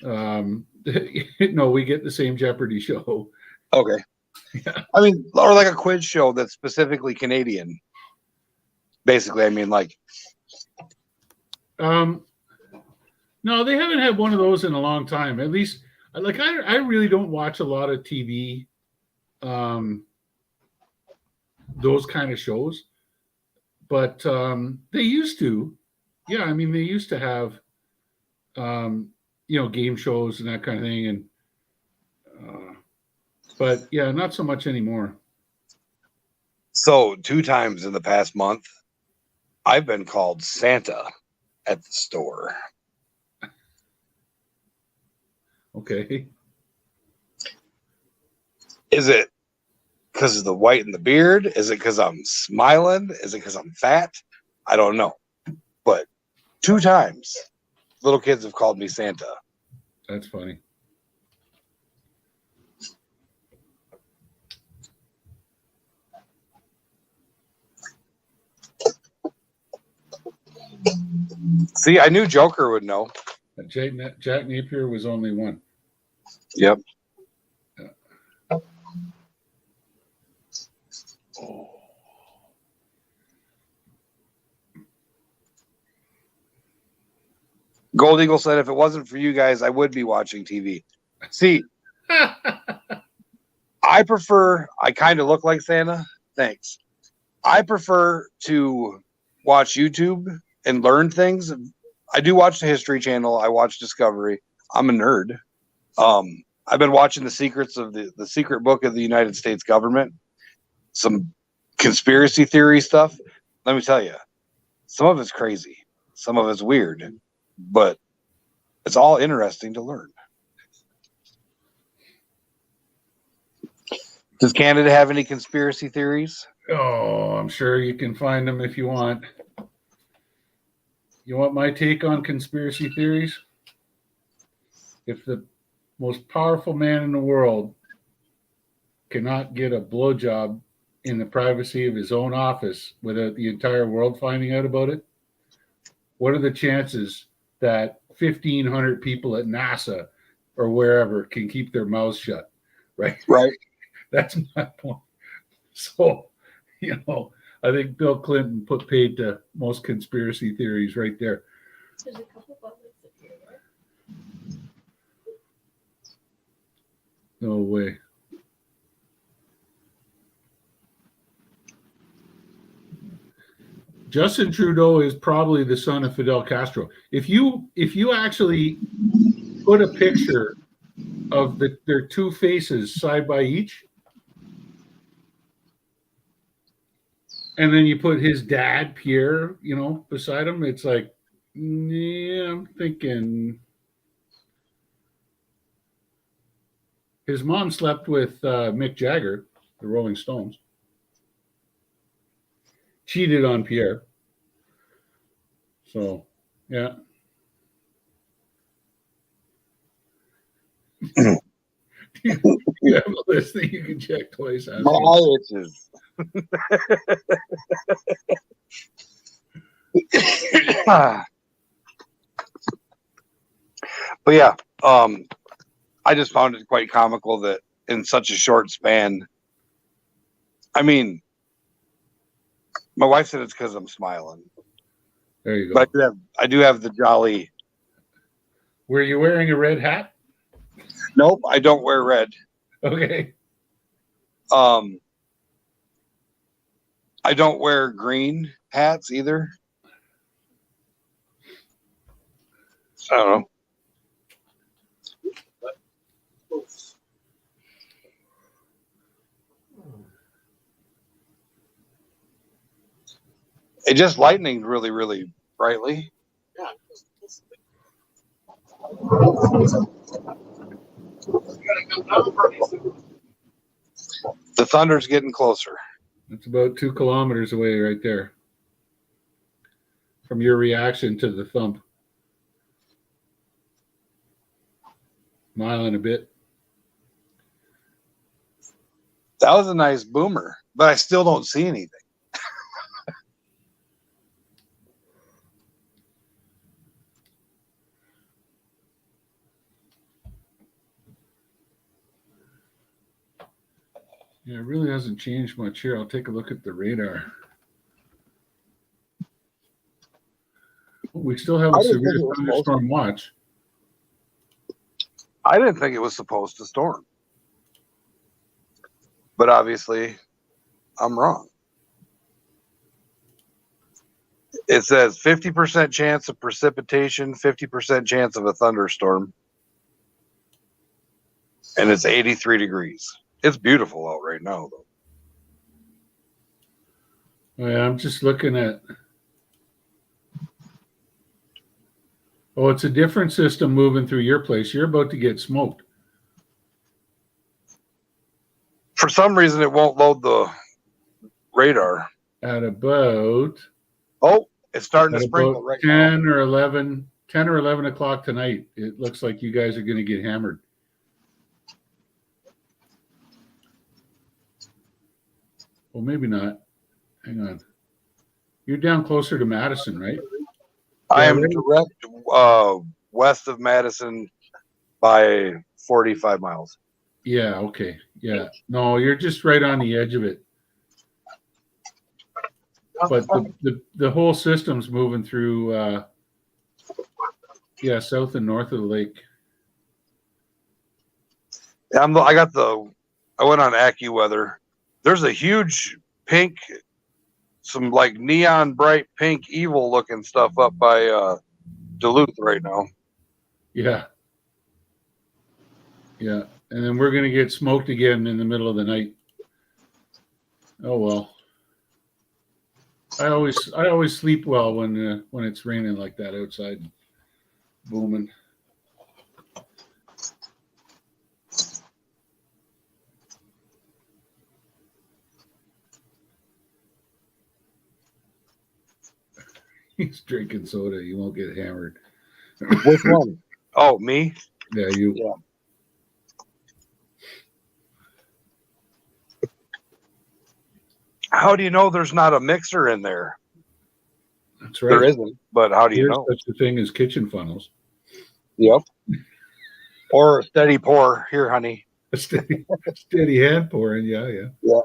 no, we get the same Jeopardy show. Okay. Yeah. I mean, or like a quiz show that's specifically Canadian. Basically, I mean, like, No, they haven't had one of those in a long time. At least, like, I really don't watch a lot of TV, those kind of shows, but they used to. Yeah, I mean, they used to have, game shows and that kind of thing, and but yeah, not so much anymore. so 2 times in the past month, I've been called Santa at the store. Okay. Is it because of the white in the beard? Is it because I'm smiling? Is it because I'm fat? I don't know. But 2 times, little kids have called me Santa. That's funny. See, I knew Joker would know. Jack Napier was only one. Yep. Gold Eagle said, if it wasn't for you guys, I would be watching TV. See, I kind of look like Santa. Thanks. I prefer to watch YouTube and learn things. I do watch the History Channel. I watch Discovery. I'm a nerd. I've been watching the secrets of the secret book of the United States government, some conspiracy theory stuff. Let me tell you, some of it's crazy. Some of it's weird, but it's all interesting to learn. Does Canada have any conspiracy theories? Oh, I'm sure you can find them if you want. You want my take on conspiracy theories? If the most powerful man in the world cannot get a blowjob in the privacy of his own office without the entire world finding out about it, what are the chances that 1,500 people at NASA or wherever can keep their mouths shut? Right. That's my point. So, I think Bill Clinton put paid to most conspiracy theories right there. There's a couple butlers up here, right? No way. Justin Trudeau is probably the son of Fidel Castro. If you actually put a picture of their 2 faces side by each, and then you put his dad, Pierre, beside him, it's like, yeah, I'm thinking his mom slept with Mick Jagger, the Rolling Stones. Cheated on Pierre. So, yeah. You have a list that you can check twice. My eye itches. But yeah, I just found it quite comical that in such a short span. I mean, my wife said it's because I'm smiling. There you go. But I do have the jolly. Were you wearing a red hat? Nope, I don't wear red. Okay. I don't wear green hats either. I don't know. It just lightning really, really brightly. Yeah. The thunder's getting closer. It's about 2 kilometers away right there from your reaction to the thump. Mile and a bit. That was a nice boomer, but I still don't see anything. Yeah, it really hasn't changed much here. I'll take a look at the radar. We still have a severe thunderstorm watch. I didn't think it was supposed to storm. But obviously, I'm wrong. It says 50% chance of precipitation, 50% chance of a thunderstorm. And it's 83 degrees. It's beautiful out right now, though. Oh, yeah, I'm just looking at. Oh, it's a different system moving through your place. You're about to get smoked. For some reason, it won't load the radar. At about. Oh, it's starting At to sprinkle about right 10 now. or 11, 10 or 11 o'clock tonight. It looks like you guys are going to get hammered. Well, maybe not. Hang on. You're down closer to Madison, right? I Yeah, am right. direct west of Madison by 45 miles. Yeah, okay. Yeah. No, you're just right on the edge of it. But the whole system's moving through south and north of the lake. I went on AccuWeather. There's a huge pink, some like neon bright pink evil looking stuff up by Duluth right now. Yeah. Yeah. And then we're gonna get smoked again in the middle of the night. Oh well. I always sleep well when it's raining like that outside, booming. He's drinking soda. You won't get hammered. Which one? Oh, me? Yeah, you. Yeah. How do you know there's not a mixer in there? That's right. There isn't, but how do you There's know? such a thing as kitchen funnels. Yep. Or a steady pour. Here, honey. A steady hand pouring. Yeah, yeah. Yeah.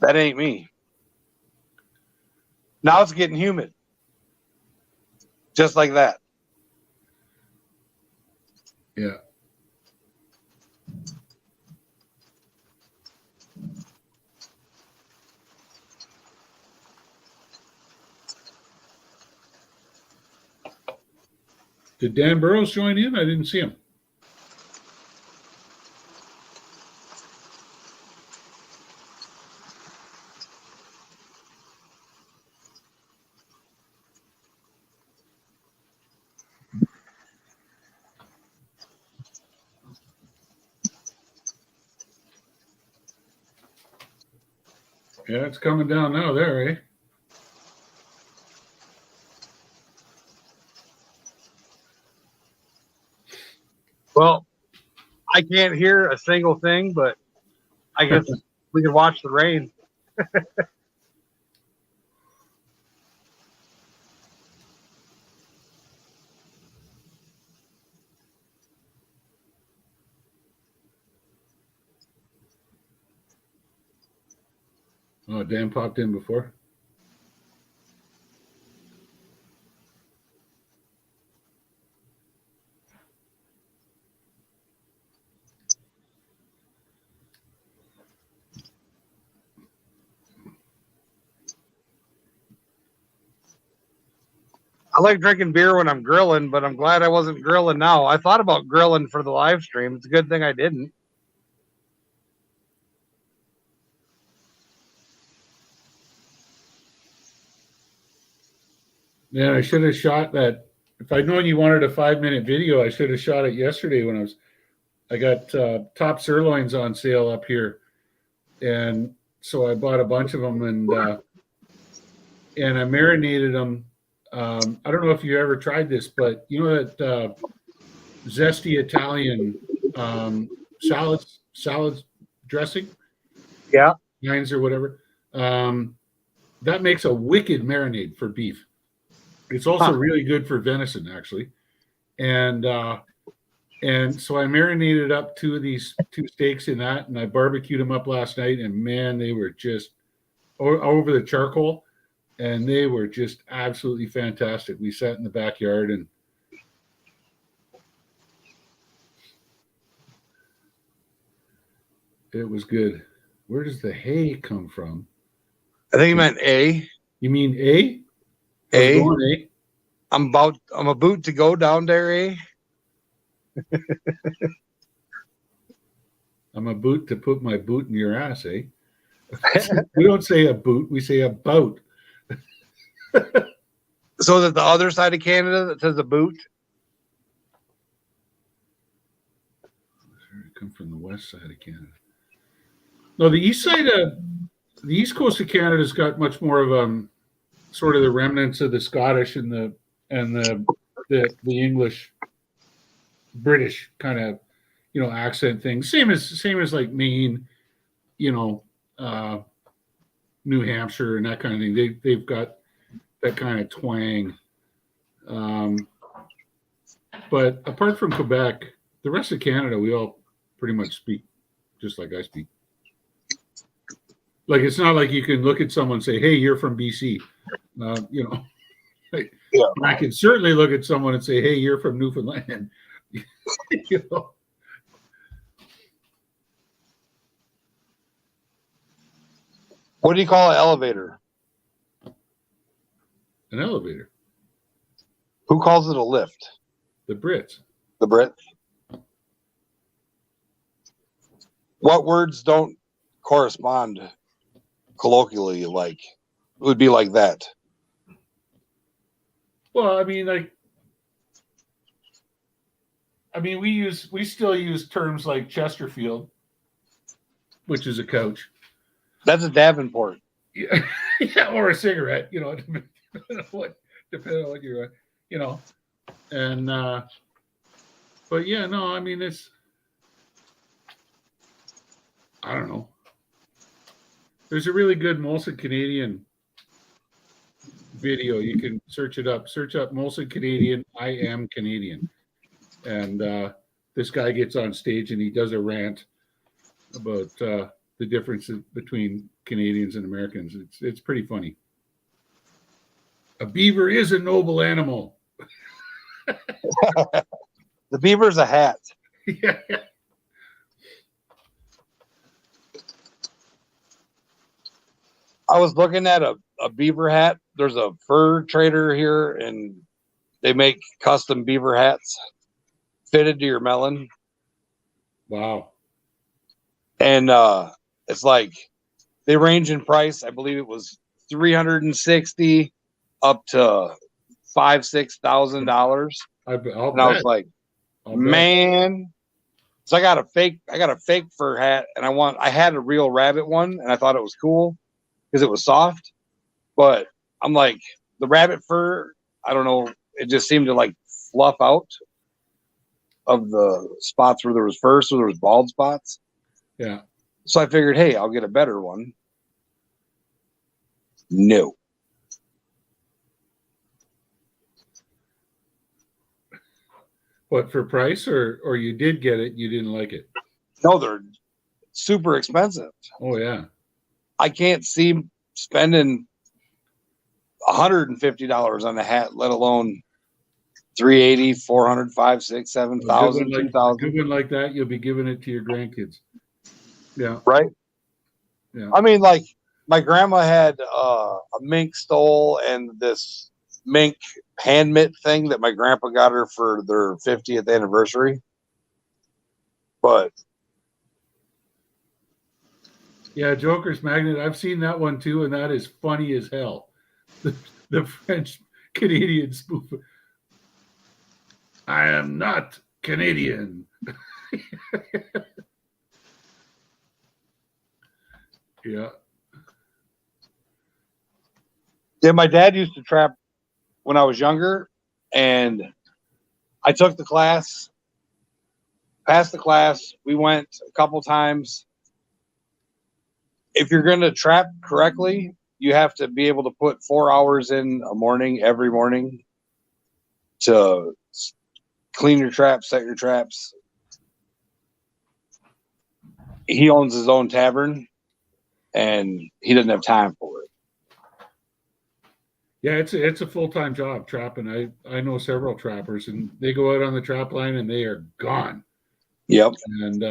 That ain't me. Now it's getting humid. Just like that. Yeah. Did Dan Burrows join in? I didn't see him. Yeah, it's coming down now there, eh? Well, I can't hear a single thing, but I guess we can watch the rain. Oh, Dan popped in before. I like drinking beer when I'm grilling, but I'm glad I wasn't grilling now. I thought about grilling for the live stream. It's a good thing I didn't. Man, I should have shot that. If I'd known you wanted a 5-minute video, I should have shot it yesterday when I got top sirloins on sale up here, and so I bought a bunch of them and I marinated them. I don't know if you ever tried this, but you know that zesty Italian salad dressing, Yeah. Heinz or whatever. That makes a wicked marinade for beef. It's also really good for venison, actually. And so I marinated up two steaks in that, and I barbecued them up last night. And man, they were just over the charcoal, and they were just absolutely fantastic. We sat in the backyard and it was good. Where does the hay come from? I think you meant A. You mean A? A. Going A? I'm about to go down there, A. I'm about to put my boot in your ass, eh? We don't say a boot, we say a boat. So that the other side of Canada that says a boot. I come from the west side of Canada. No, the east coast of Canada's got much more of sort of the remnants of the Scottish and the English, British kind of, accent thing. Same as like Maine, New Hampshire and that kind of thing. They've got that kind of twang. But apart from Quebec, the rest of Canada, we all pretty much speak just like I speak. Like, it's not like you can look at someone and say, hey, you're from BC. Yeah. I can certainly look at someone and say, hey, you're from Newfoundland. What do you call an elevator? An elevator. Who calls it a lift? The Brits. The Brits. What words don't correspond colloquially like? It would be like that. Well, I mean, we still use terms like Chesterfield, which is a couch. That's a Davenport. Yeah, yeah, or a cigarette, depending on what you're, and but yeah, no, I mean, I don't know. There's a really good Molson Canadian video. You can search it up. Search up Molson Canadian, I am Canadian. And this guy gets on stage and he does a rant about the differences between Canadians and Americans. It's pretty funny. A beaver is a noble animal. The beaver's a hat. Yeah. I was looking at a beaver hat. There's a fur trader here, and they make custom beaver hats fitted to your melon. Wow. And it's like they range in price. I believe it was $360 up to $5,000-$6,000. And I was like, man. So I got a fake fur hat, and I had a real rabbit one, and I thought it was cool because it was soft. But I'm like, the rabbit fur, I don't know, it just seemed to like fluff out of the spots where there was fur, so there was bald spots. Yeah. So I figured, hey, I'll get a better one. No. What, for price, or you did get it, you didn't like it? No, they're super expensive. Oh yeah. I can't see spending $150 on a hat, let alone $380, $400, $500, $600, $7,000, $2,000. Good one like that, you'll be giving it to your grandkids. Yeah. Right? Yeah. I mean, like, my grandma had a mink stole and this mink hand mitt thing that my grandpa got her for their 50th anniversary. But yeah, Joker's Magnet. I've seen that one too, and that is funny as hell. The French Canadian spoof. I am not Canadian. Yeah. Yeah, my dad used to trap when I was younger, and I took the class, passed the class. We went a couple times. If you're going to trap correctly, you have to be able to put 4 hours in a morning every morning to clean your traps, set your traps. He owns his own tavern, and he doesn't have time for it. Yeah, it's a full-time job trapping. I know several trappers, and they go out on the trap line and they are gone. Yep. And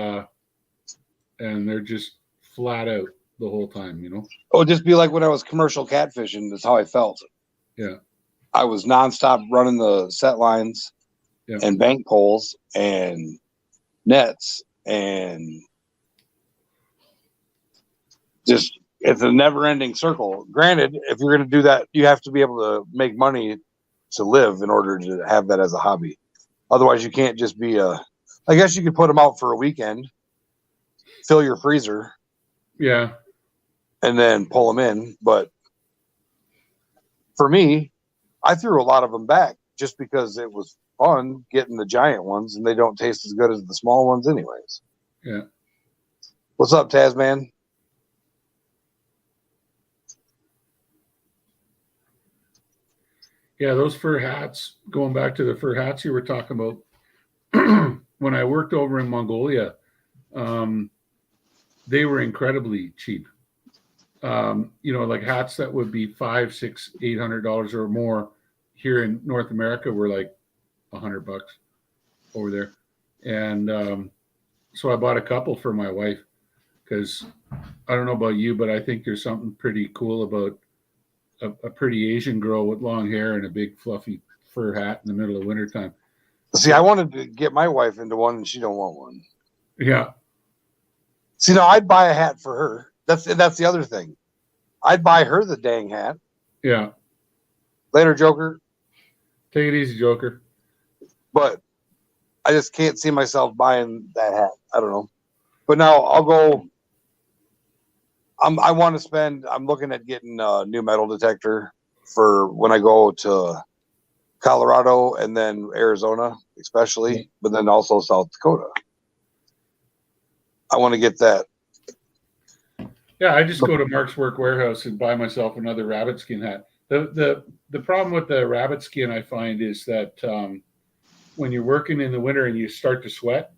they're just flat out the whole time, you know. It would just be like when I was commercial catfishing. That's how I felt. Yeah. I was nonstop running the set lines and bank poles and nets, and just it's a never-ending circle. Granted, if you're going to do that, you have to be able to make money to live in order to have that as a hobby. Otherwise, you can't just be a. I guess you could put them out for a weekend, fill your freezer, Yeah. and then pull them in. But for me, I threw a lot of them back just because it was fun getting the giant ones, and they don't taste as good as the small ones anyways. Yeah. What's up, Tasman? Yeah, those fur hats, going back to the fur hats you were talking about, when I worked over in Mongolia, they were incredibly cheap. Like hats that would be $500, $600, $800 or more here in North America were like $100 over there. And so I bought a couple for my wife because I don't know about you, but I think there's something pretty cool about a pretty Asian girl with long hair and a big fluffy fur hat in the middle of wintertime. See, I wanted to get my wife into one, and she don't want one. Yeah. See, now I'd buy a hat for her. That's the other thing. I'd buy her the dang hat. Yeah. Later, Joker. Take it easy, Joker. But I just can't see myself buying that hat. I don't know. But now I'll go. I want to spend. I'm looking at getting a new metal detector for when I go to Colorado and then Arizona, especially, but then also South Dakota. I want to get that. Yeah, I just go to Mark's Work Warehouse and buy myself another rabbit skin hat. The problem with the rabbit skin I find is that when you're working in the winter and you start to sweat,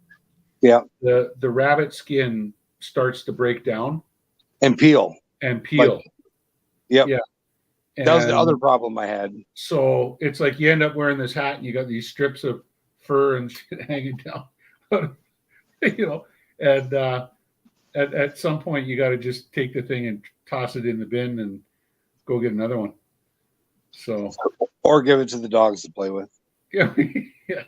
the rabbit skin starts to break down and peel. Like, yep. Yeah. That was the other problem I had. So it's like you end up wearing this hat and you got these strips of fur and shit hanging down, and at some point you got to just take the thing and toss it in the bin and go get another one. So, or give it to the dogs to play with. Yeah. Yeah.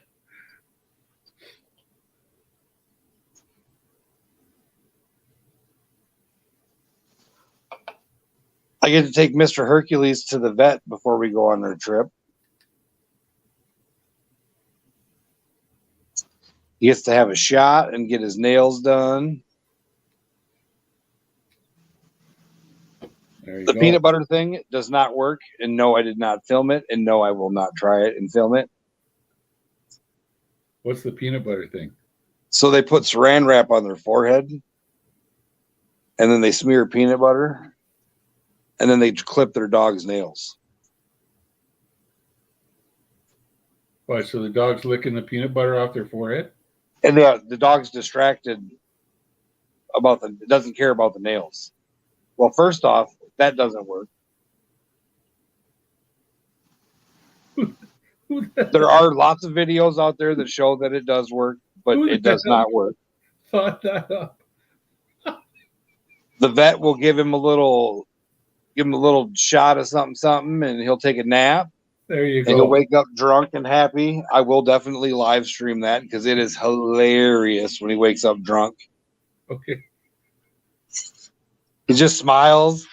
I get to take Mr. Hercules to the vet before we go on our trip. He gets to have a shot and get his nails done. The peanut butter thing does not work. And no, I did not film it. And no, I will not try it and film it. What's the peanut butter thing? So they put saran wrap on their forehead. And then they smear peanut butter. And then they clip their dog's nails. Why? So the dog's licking the peanut butter off their forehead? And the dog's distracted doesn't care about the nails. Well, first off, that doesn't work. There are lots of videos out there that show that it does work, but it does not work. Thought that up. The vet will give him a little shot of something, and he'll take a nap. There you go. And he'll wake up drunk and happy. I will definitely live stream that because it is hilarious when he wakes up drunk. Okay. He just smiles.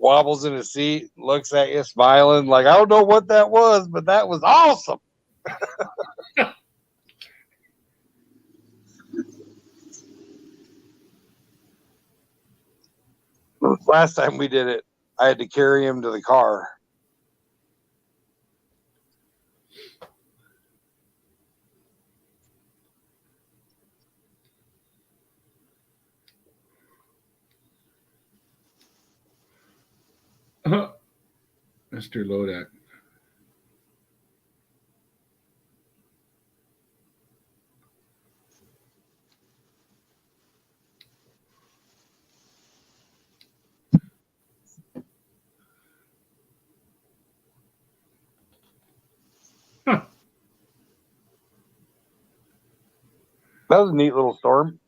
wobbles in his seat, looks at you, smiling like, I don't know what that was, but that was awesome. Last time we did it, I had to carry him to the car. Mr. Lodak. Huh. That was a neat little storm.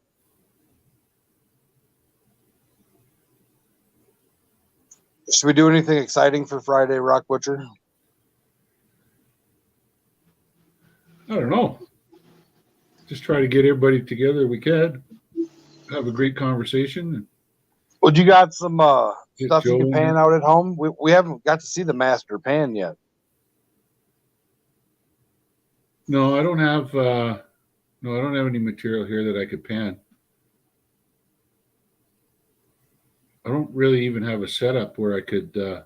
Should we do anything exciting for Friday, Rock Butcher? I don't know. Just try to get everybody together we can. Have a great conversation. Well, you got some Get stuff you Joe can in pan there. out at home? We haven't got to see the master pan yet. No, I don't have any material here that I could pan. I don't really even have a setup where I could do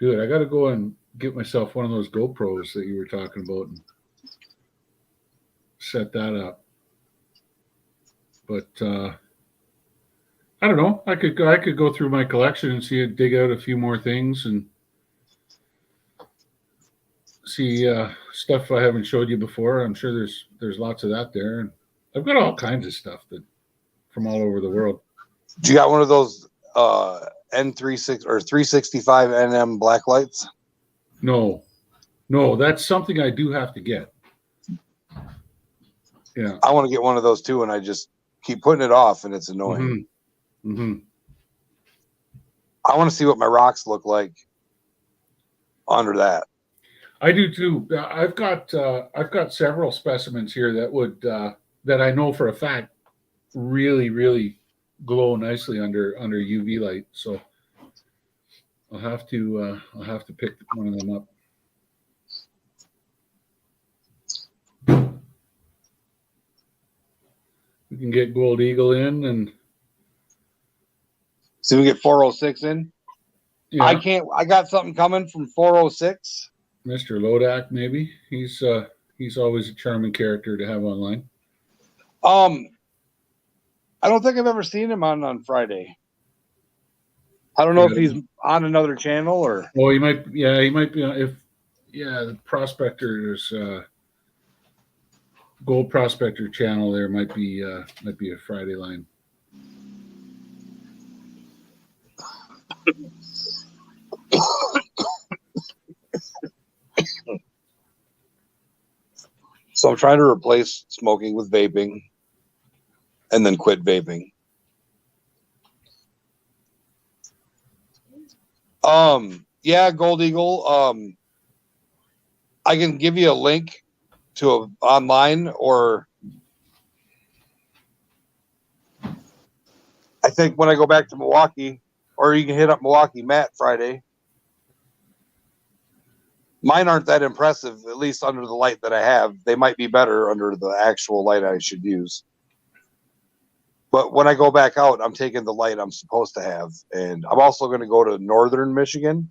it. I got to go and get myself one of those GoPros that you were talking about and set that up. But I don't know. I could go through my collection and see dig out a few more things and see stuff I haven't showed you before. I'm sure there's lots of that there, and I've got all kinds of stuff that from all over the world. You got one of those N36 or 365 NM black lights? No, that's something I do have to get. Yeah, I want to get one of those too, and I just keep putting it off, and it's annoying. Mm-hmm. I want to see what my rocks look like under that. I do too. I've got several specimens here that would that I know for a fact really glow nicely under UV light. So I'll have to pick one of them up. We can get Gold Eagle in, and So we get 406 in. yeah, I got something coming from 406. Mr. Lodak, maybe he's always a charming character to have online. I don't think I've ever seen him on Friday. I don't know if he's on another channel or. Well, he might. Yeah, he might be. The Prospector's Gold Prospector channel there might be a Friday line. So I'm trying to replace smoking with vaping and then quit vaping. Yeah, Gold Eagle. I can give you a link to online, or I think when I go back to Milwaukee, or you can hit up Milwaukee Matt Friday. Mine aren't that impressive, at least under the light that I have. They might be better under the actual light I should use. But when I go back out, I'm taking the light I'm supposed to have. And I'm also going to go to northern Michigan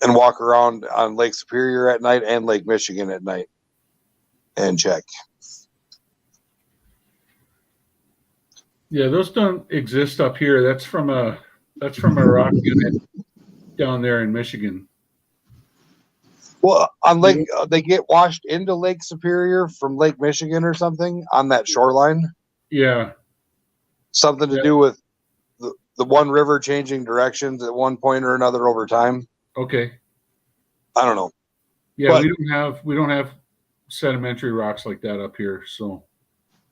and walk around on Lake Superior at night and Lake Michigan at night and check. Yeah, those don't exist up here. That's from a rock unit down there in Michigan. Well, on Lake, they get washed into Lake Superior from Lake Michigan or something on that shoreline. Yeah. Something to do with the one river changing directions at one point or another over time. Okay. I don't know. Yeah, but we don't have sedimentary rocks like that up here. So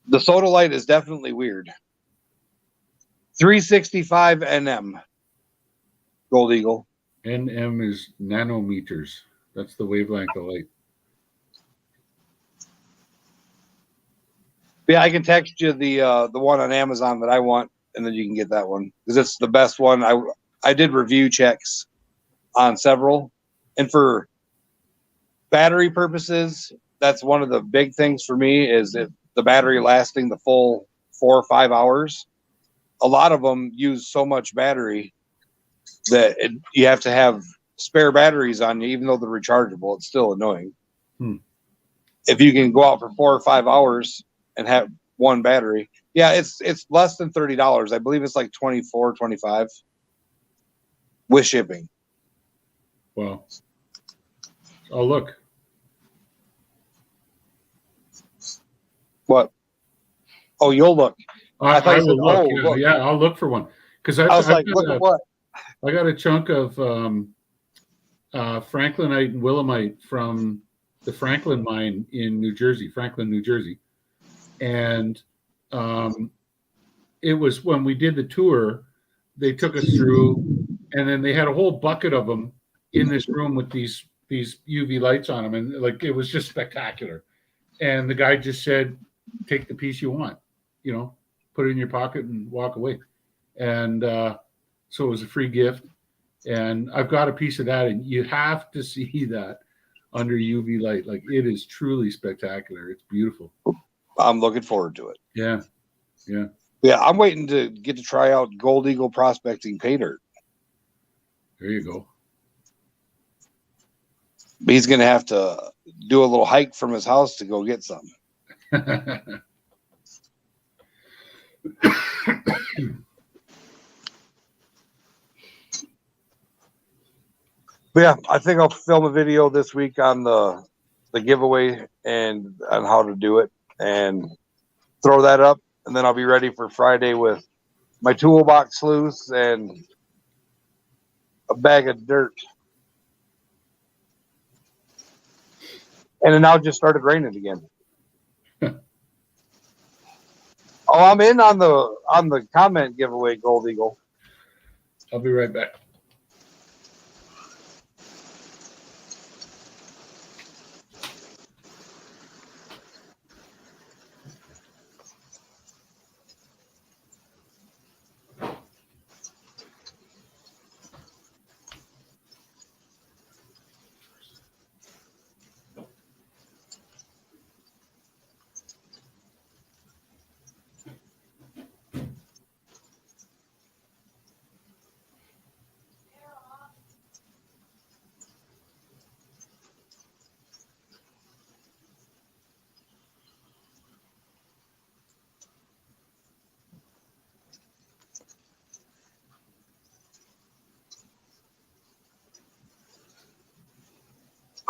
the sodalite is definitely weird. 365 NM. Gold Eagle. NM is nanometers. That's the wavelength of light. Yeah, I can text you the one on Amazon that I want. and then you can get that one because it's the best one. I did review checks on several, and for battery purposes, that's one of the big things for me is if the battery lasting the full 4 or 5 hours. A lot of them use so much battery that you have to have spare batteries on you, even though they're rechargeable. It's still annoying. If you can go out for 4 or 5 hours and have one battery, yeah, it's less than $30. I believe it's like 24, 25 with shipping. Well, oh, look. What? Oh, you'll look. I thought you will said, look. "Oh, Yeah, look." yeah, I'll look for one because I was like, look at what? I got a chunk of Franklinite and Willemite from the Franklin mine in New Jersey, Franklin, New Jersey, and it was when we did the tour. They took us through, and then they had a whole bucket of them in this room with these UV lights on them, and like it was just spectacular. And the guy just said, "Take the piece you want, you know, put it in your pocket and walk away." And so it was a free gift. And I've got a piece of that, and you have to see that under UV light. Like it is truly spectacular. It's beautiful. I'm looking forward to it. Yeah, yeah. Yeah, I'm waiting to get to try out Gold Eagle prospecting pay dirt. There you go. But he's going to have to do a little hike from his house to go get some. But yeah, I think I'll film a video this week on the giveaway and on how to do it and throw that up. And then I'll be ready for Friday with my toolbox loose and a bag of dirt. And it now just started raining again. Oh, I'm in on the comment giveaway, Gold Eagle. I'll be right back.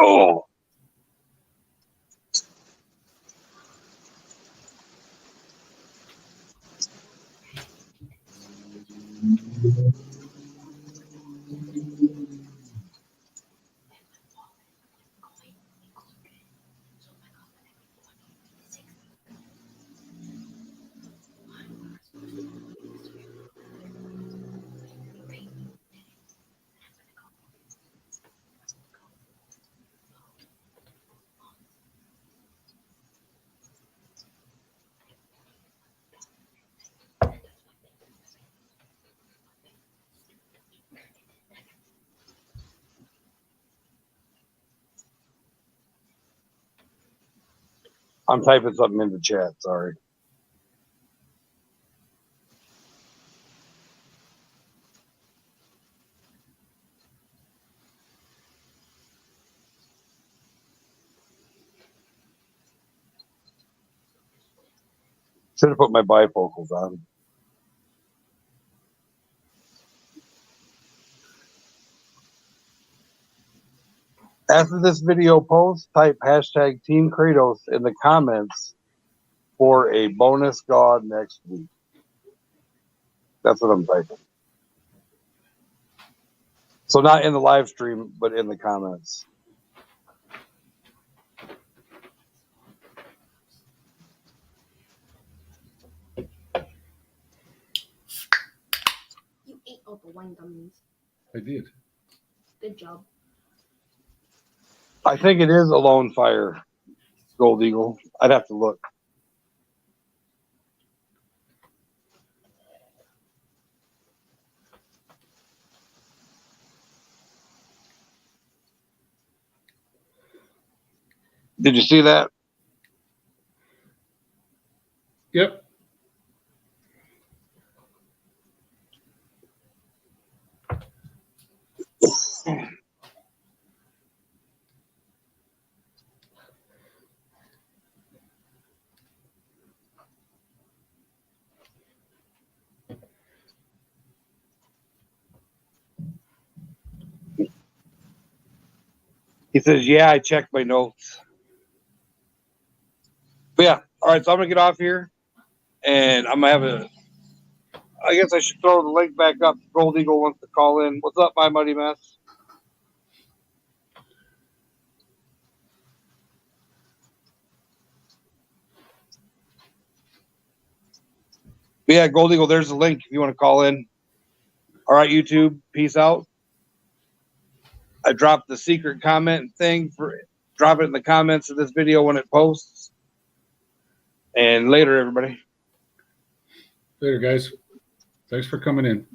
Oh. I'm typing something in the chat. Sorry. Should have put my bifocals on. After this video posts, type hashtag Team Kratos in the comments for a bonus god next week. That's what I'm typing. So not in the live stream, but in the comments. You ate all the wine gummies. I did. Good job. I think it is a lone fire, Gold Eagle. I'd have to look. Did you see that? Yep. He says, yeah, I checked my notes. But yeah, all right, so I'm going to get off here, and I'm going to have I guess I should throw the link back up. Gold Eagle wants to call in. What's up, my muddy mess? But yeah, Gold Eagle, there's the link if you want to call in. All right, YouTube, peace out. I dropped the secret comment thing drop it in the comments of this video when it posts. And later, everybody. Later, guys. Thanks for coming in.